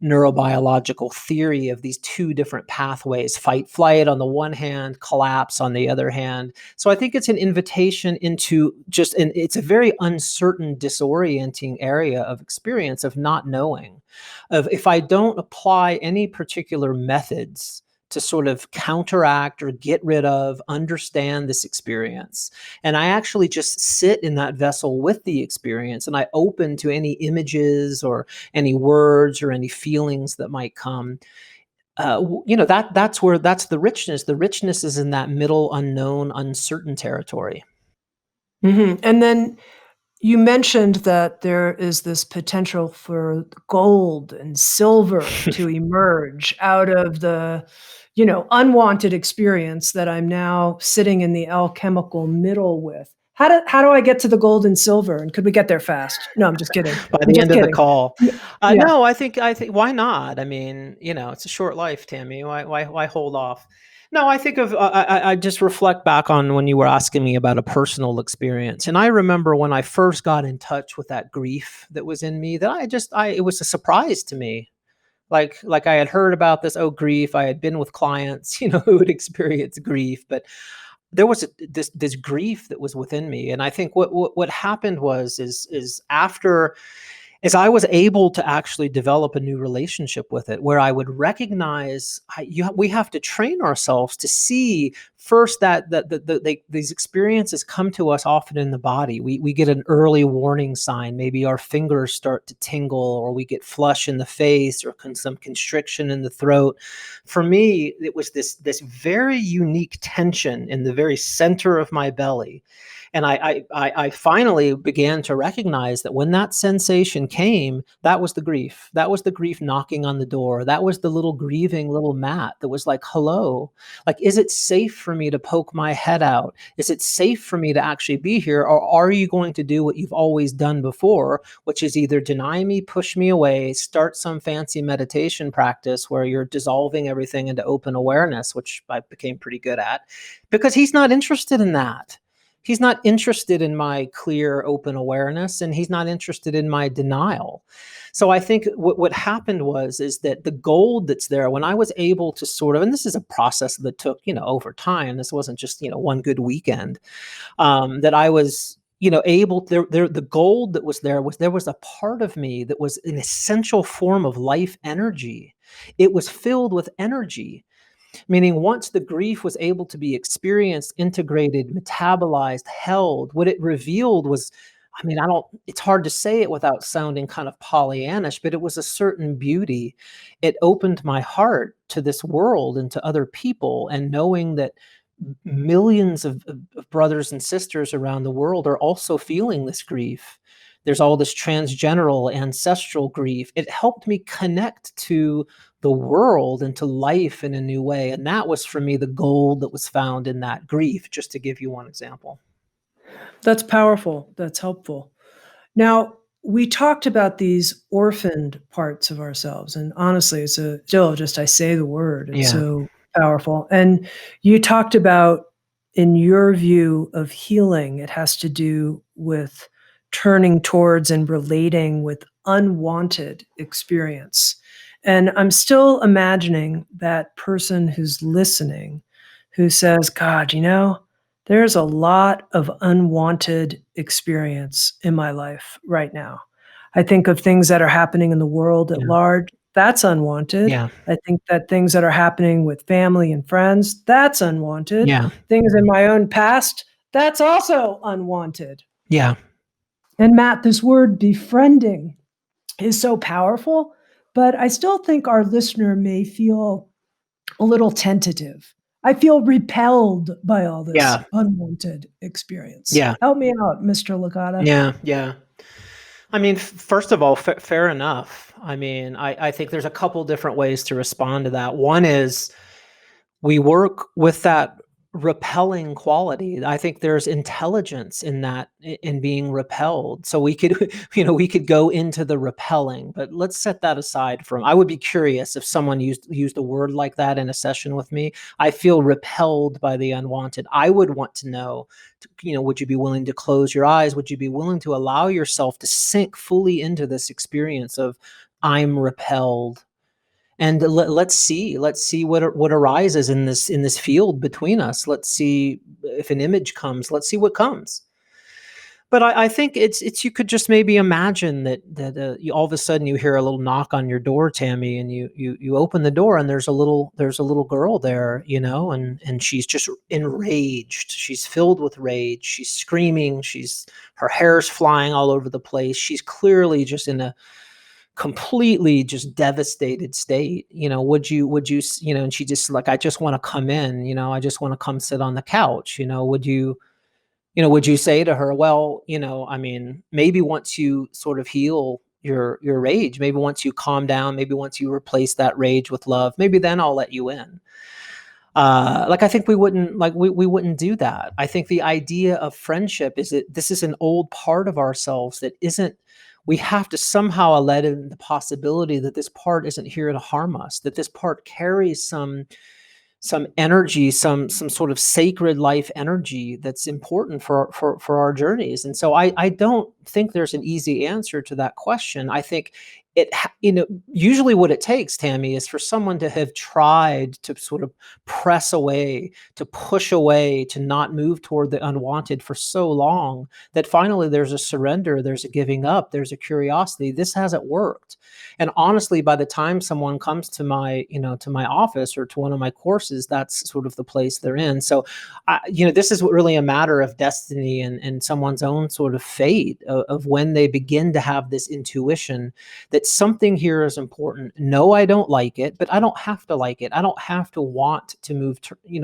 neurobiological theory of these two different pathways, fight, flight on the one hand, collapse on the other hand. So I think it's an invitation into just, and it's a very uncertain, disorienting area of experience of not knowing, of if I don't apply any particular methods to sort of counteract or get rid of, understand this experience. And I actually just sit in that vessel with the experience, and I open to any images or any words or any feelings that might come. That's the richness. The richness is in that middle, unknown, uncertain territory. And then you mentioned that there is this potential for gold and silver to emerge out of the, unwanted experience that I'm now sitting in the alchemical middle with. How do I get to the gold and silver, and could we get there fast? No, I'm just kidding. By I'm the just end of the kidding. call. Y yeah. No, I think why not? I mean, it's a short life, Tammy. Why hold off? No, I think of I just reflect back on when you were asking me about a personal experience, and I remember when I first got in touch with that grief that was in me, that I it was a surprise to me. Like I had heard about this, oh, grief. I had been with clients, who would experience grief, but there was this grief that was within me. And I think what happened is after, as I was able to actually develop a new relationship with it, where I would recognize, we have to train ourselves to see first that these experiences come to us often in the body. We get an early warning sign. Maybe our fingers start to tingle, or we get flush in the face, or some constriction in the throat. For me, it was this very unique tension in the very center of my belly. And I finally began to recognize that when that sensation came, that was the grief. That was the grief knocking on the door. That was the little grieving little Matt that was like, hello, like, is it safe for me to poke my head out? Is it safe for me to actually be here? Or are you going to do what you've always done before, which is either deny me, push me away, start some fancy meditation practice where you're dissolving everything into open awareness, which I became pretty good at, because he's not interested in that. He's not interested in my clear, open awareness, and he's not interested in my denial. So I think what happened is that the gold that's there, when I was able to sort of, and this is a process that took, over time. This wasn't just, one good weekend, that I was, able, the gold that was there was a part of me that was an essential form of life energy. It was filled with energy. Meaning, once the grief was able to be experienced, integrated, metabolized, held, what it revealed was, I mean, it's hard to say it without sounding kind of Pollyannish, but it was a certain beauty. It opened my heart to this world and to other people, and knowing that millions of brothers and sisters around the world are also feeling this grief. There's all this transgeneral ancestral grief. It helped me connect to the world and to life in a new way. And that was for me the gold that was found in that grief, just to give you one example. That's powerful. That's helpful. Now, we talked about these orphaned parts of ourselves, and honestly, it's still just I say the word, it's Yeah. so powerful. And you talked about, in your view of healing, it has to do with turning towards and relating with unwanted experience. And I'm still imagining that person who's listening who says, God, there's a lot of unwanted experience in my life right now. I think of things that are happening in the world at Yeah. large. That's unwanted. Yeah. I think that things that are happening with family and friends, that's unwanted. Yeah. Things in my own past, that's also unwanted. Yeah. And Matt, this word befriending is so powerful, but I still think our listener may feel a little tentative. I feel repelled by all this Yeah. unwanted experience. Yeah. Help me out, Mr. Licata. Yeah. Yeah. I mean, first of all, fair enough. I mean, I think there's a couple different ways to respond to that. One is, we work with that repelling quality. I think there's intelligence in that, in being repelled. So we could, we could go into the repelling, but let's set that aside from. I would be curious if someone used a word like that in a session with me. I feel repelled by the unwanted. I would want to know, would you be willing to close your eyes? Would you be willing to allow yourself to sink fully into this experience of, I'm repelled? and let's see what arises in this field between us. Let's see if an image comes. Let's see what comes. But I think it's you could just maybe imagine that you, all of a sudden you hear a little knock on your door, Tammy, and you open the door, and there's a little girl there, and she's just enraged. She's filled with rage. She's screaming. Her hair's flying all over the place. She's clearly just in a completely just devastated state. And she just like, I just want to come in. I just want to come sit on the couch. Would you say to her, well, I mean, maybe once you sort of heal your rage, maybe once you calm down, maybe once you replace that rage with love, maybe then I'll let you in. Like, I think we wouldn't do that. I think the idea of friendship is that this is an old part of ourselves that isn't. We have to somehow let in the possibility that this part isn't here to harm us, that this part carries some energy, some sort of sacred life energy that's important for our journeys. And so I don't think there's an easy answer to that question. I think usually what it takes, Tammy, is for someone to have tried to sort of press away, to push away, to not move toward the unwanted for so long that finally there's a surrender, there's a giving up, there's a curiosity. This hasn't worked. And honestly, by the time someone comes to my office or to one of my courses, that's sort of the place they're in. So, this is really a matter of destiny and someone's own sort of fate of when they begin to have this intuition that something here is important. No, I don't like it, but I don't have to like it. I don't have to want to move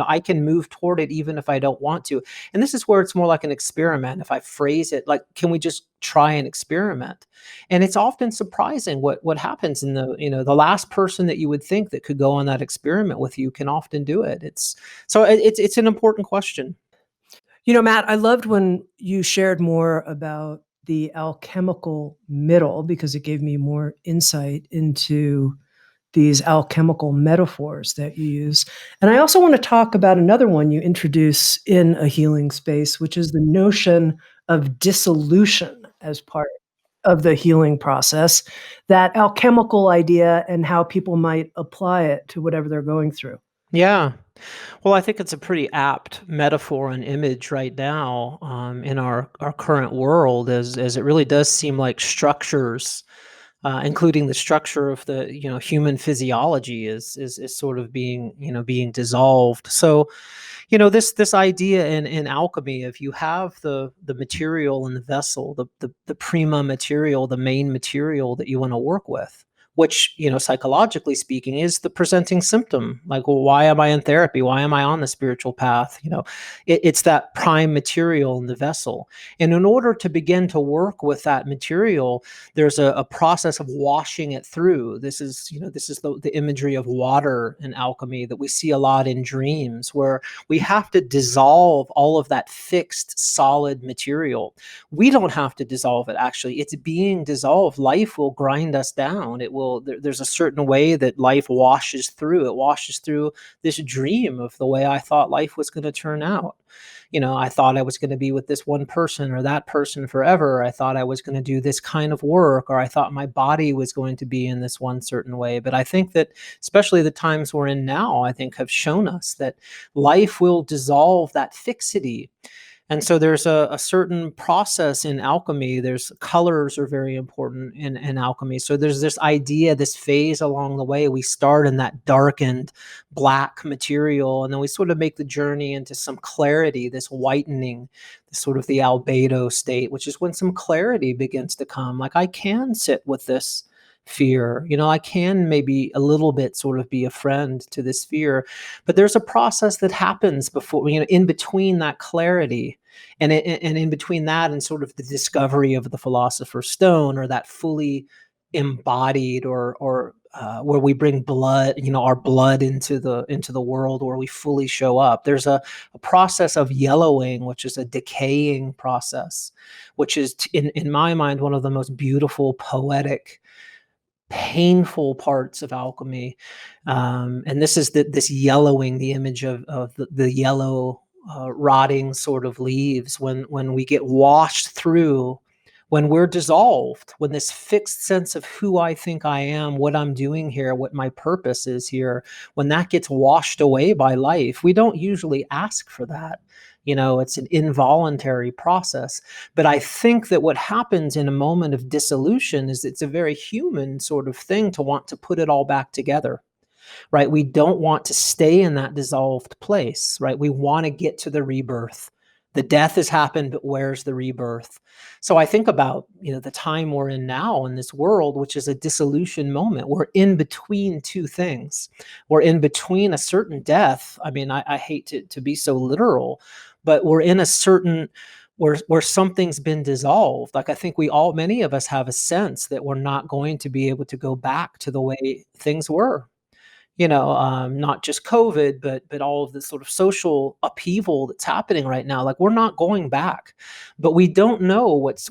I can move toward it even if I don't want to. And this is where it's more like an experiment. If I phrase it like, can we just try an experiment? And it's often surprising what happens in the last person that you would think that could go on that experiment with you can often do it. It's an important question. Matt, I loved when you shared more about the alchemical middle because it gave me more insight into these alchemical metaphors that you use. And I also want to talk about another one you introduce in a healing space, which is the notion of dissolution as part of the healing process, that alchemical idea and how people might apply it to whatever they're going through. Yeah. Well, I think it's a pretty apt metaphor and image right now, in our current world, as it really does seem like structures, including the structure of the human physiology, is sort of being dissolved. So, this idea in alchemy, if you have the material and the vessel, the prima material, the main material that you want to work with, which, psychologically speaking, is the presenting symptom. Like, well, why am I in therapy? Why am I on the spiritual path? It's that prime material in the vessel. And in order to begin to work with that material, there's a process of washing it through. This is the imagery of water in alchemy that we see a lot in dreams, where we have to dissolve all of that fixed, solid material. We don't have to dissolve it, actually. It's being dissolved. Life will grind us down. There's a certain way that life washes through. It washes through this dream of the way I thought life was going to turn out. I thought I was going to be with this one person or that person forever. I thought I was going to do this kind of work, or I thought my body was going to be in this one certain way. But I think that, especially the times we're in now, I think have shown us that life will dissolve that fixity. And so there's a certain process in alchemy. There's colors are very important in alchemy. So there's this idea, this phase along the way. We start in that darkened black material, and then we sort of make the journey into some clarity, this whitening, this sort of the albedo state, which is when some clarity begins to come. Like, I can sit with this fear. I can maybe a little bit sort of be a friend to this fear, but there's a process that happens before, in between that clarity and in between that and sort of the discovery of the philosopher's stone, or that fully embodied, or where we bring blood, our blood into the world, where we fully show up. There's a process of yellowing, which is a decaying process, which is in my mind one of the most beautiful, poetic, painful parts of alchemy. And this is this yellowing, the image of the yellow, rotting sort of leaves. When we get washed through when we're dissolved, when this fixed sense of who I think I am, what I'm doing here, what my purpose is here, when that gets washed away by life, we don't usually ask for that. It's an involuntary process. But I think that what happens in a moment of dissolution is it's a very human sort of thing to want to put it all back together, right? We don't want to stay in that dissolved place, right? We want to get to the rebirth. The death has happened, but where's the rebirth? So I think about, the time we're in now in this world, which is a dissolution moment. We're in between two things. We're in between a certain death. I mean, I hate to be so literal, but we're in a certain where something's been dissolved. Like I think many of us have a sense that we're not going to be able to go back to the way things were. Not just COVID, but all of this sort of social upheaval that's happening right now. Like we're not going back, but we don't know what's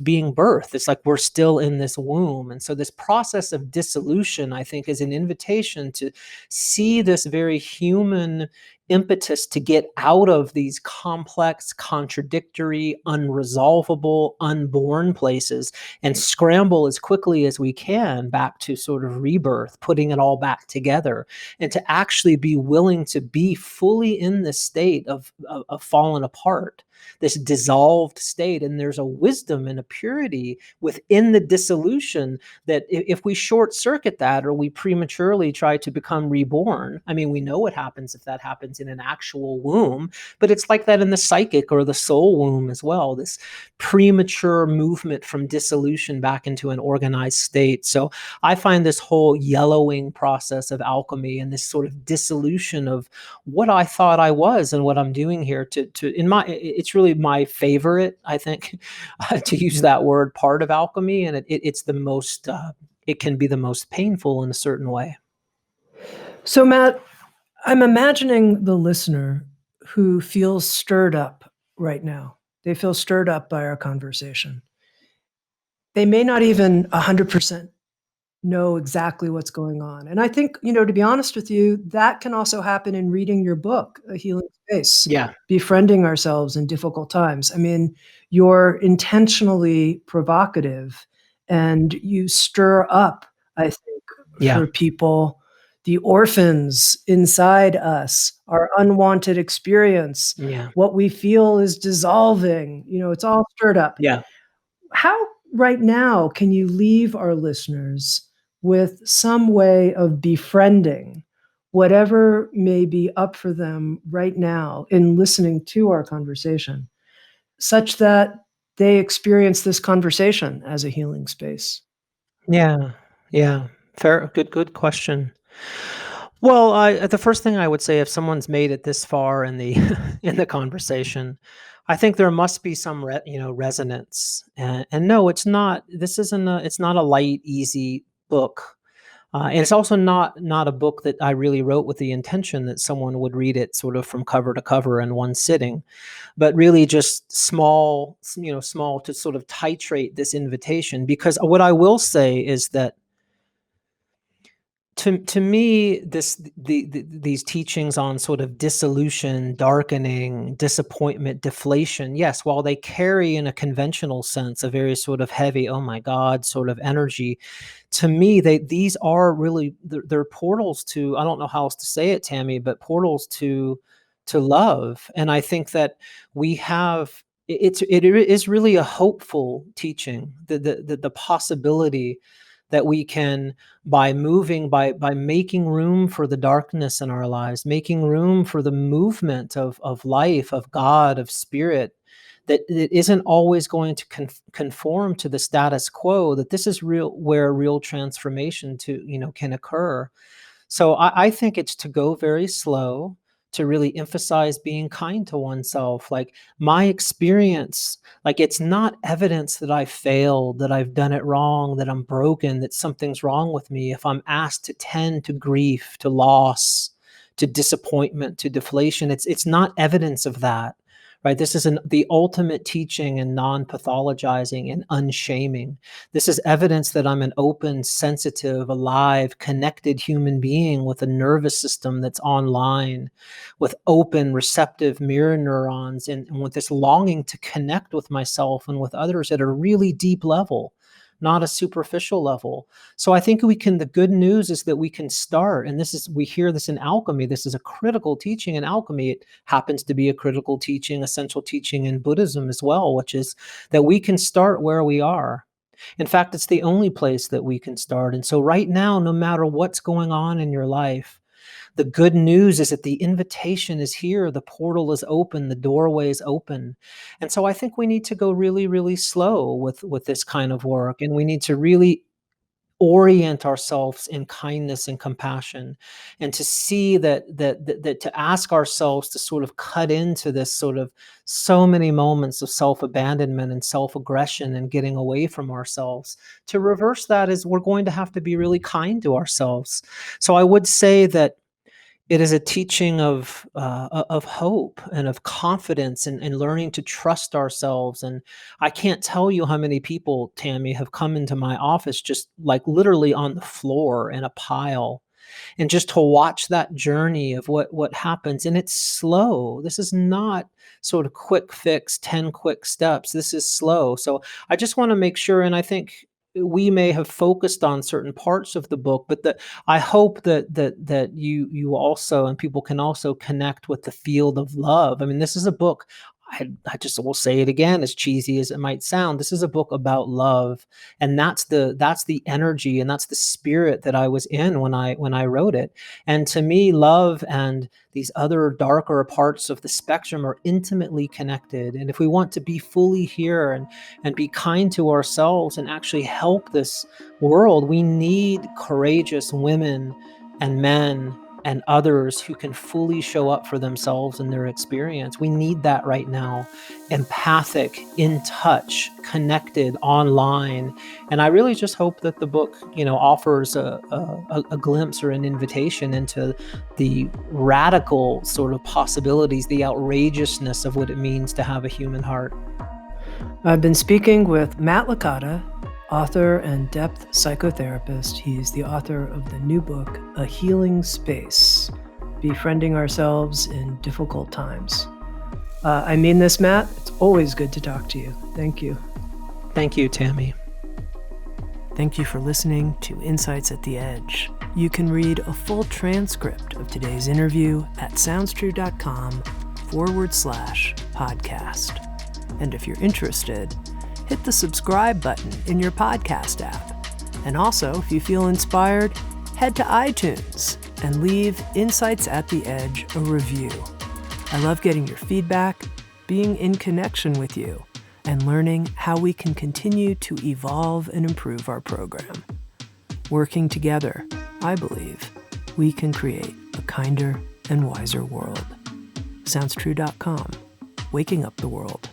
being birthed. It's like we're still in this womb, and so this process of dissolution, I think, is an invitation to see this very human impetus to get out of these complex, contradictory, unresolvable, unborn places and scramble as quickly as we can back to sort of rebirth, putting it all back together, and to actually be willing to be fully in this state of fallen apart, this dissolved state. And there's a wisdom and a purity within the dissolution that if we short circuit that, or we prematurely try to become reborn, I mean, we know what happens if that happens in an actual womb, but it's like that in the psychic or the soul womb as well, this premature movement from dissolution back into an organized state. So I find this whole yellowing process of alchemy and this sort of dissolution of what I thought I was and what I'm doing here it's really my favorite, I think, to use that word, part of alchemy. And it's the most, it can be the most painful in a certain way. So Matt, I'm imagining the listener who feels stirred up right now. They feel stirred up by our conversation. They may not even 100% know exactly what's going on. And I think, to be honest with you, that can also happen in reading your book, A Healing Space, Yeah. Befriending Ourselves in Difficult Times. I mean, you're intentionally provocative and you stir up, I think, Yeah. for people, the orphans inside us, our unwanted experience, Yeah. what we feel is dissolving, it's all stirred up. Yeah. How right now can you leave our listeners with some way of befriending whatever may be up for them right now in listening to our conversation, such that they experience this conversation as a healing space? Yeah. Yeah. Fair. Good question. Well, the first thing I would say, if someone's made it this far in the in the conversation, I think there must be some resonance. And no, it's not. This isn't a. It's not a light, easy book. And it's also not a book that I really wrote with the intention that someone would read it sort of from cover to cover in one sitting, but really just small to sort of titrate this invitation. Because what I will say is that to me, these teachings on sort of dissolution, darkening, disappointment, deflation, yes, while they carry in a conventional sense a very sort of heavy, oh my God, sort of energy, to me, these are really they're portals to, I don't know how else to say it, Tami, but portals to love. And I think that we have it is really a hopeful teaching, the possibility that we can, by making room for the darkness in our lives, making room for the movement of life, of God, of spirit, that it isn't always going to conform to the status quo, that this is where real transformation can occur. So I think it's to go very slow, to really emphasize being kind to oneself. Like my experience, like it's not evidence that I failed, that I've done it wrong, that I'm broken, that something's wrong with me. If I'm asked to tend to grief, to loss, to disappointment, to deflation, it's not evidence of that, right? This is the ultimate teaching in non-pathologizing and unshaming. This is evidence that I'm an open, sensitive, alive, connected human being with a nervous system that's online, with open, receptive mirror neurons, and with this longing to connect with myself and with others at a really deep level, not a superficial level. So I think the good news is that we can start, and we hear this in alchemy. This is a critical teaching in alchemy. It happens to be a critical teaching, essential teaching in Buddhism as well, which is that we can start where we are. In fact, it's the only place that we can start. And so right now, no matter what's going on in your life, the good news is that the invitation is here. The portal is open. The doorway is open. And so I think we need to go really, really slow with this kind of work. And we need to really orient ourselves in kindness and compassion, and to see that to ask ourselves to sort of cut into this sort of so many moments of self-abandonment and self-aggression and getting away from ourselves. To reverse that is we're going to have to be really kind to ourselves. So I would say that it is a teaching of hope and of confidence, and learning to trust ourselves. And I can't tell you how many people, Tami, have come into my office just like literally on the floor in a pile, and just to watch that journey of what happens. And it's slow. This is not sort of quick fix, 10 quick steps. This is slow. So I just want to make sure, and I think we may have focused on certain parts of the book, but that I hope that you also, and people can also connect with the field of love. I mean, this is a book. I just will say it again, as cheesy as it might sound. This is a book about love, and that's the energy and that's the spirit that I was in when I wrote it. And to me, love and these other darker parts of the spectrum are intimately connected. And if we want to be fully here and be kind to ourselves and actually help this world, we need courageous women and men and others who can fully show up for themselves and their experience. We need that right now. Empathic, in touch, connected, online. And I really just hope that the book, offers a glimpse or an invitation into the radical sort of possibilities, the outrageousness of what it means to have a human heart. I've been speaking with Matt Licotta, author and depth psychotherapist. He's the author of the new book, A Healing Space, Befriending Ourselves in Difficult Times. I mean this, Matt. It's always good to talk to you. Thank you. Thank you, Tami. Thank you for listening to Insights at the Edge. You can read a full transcript of today's interview at SoundsTrue.com/podcast. And if you're interested, hit the subscribe button in your podcast app. And also, if you feel inspired, head to iTunes and leave Insights at the Edge a review. I love getting your feedback, being in connection with you, and learning how we can continue to evolve and improve our program. Working together, I believe, we can create a kinder and wiser world. SoundsTrue.com, waking up the world.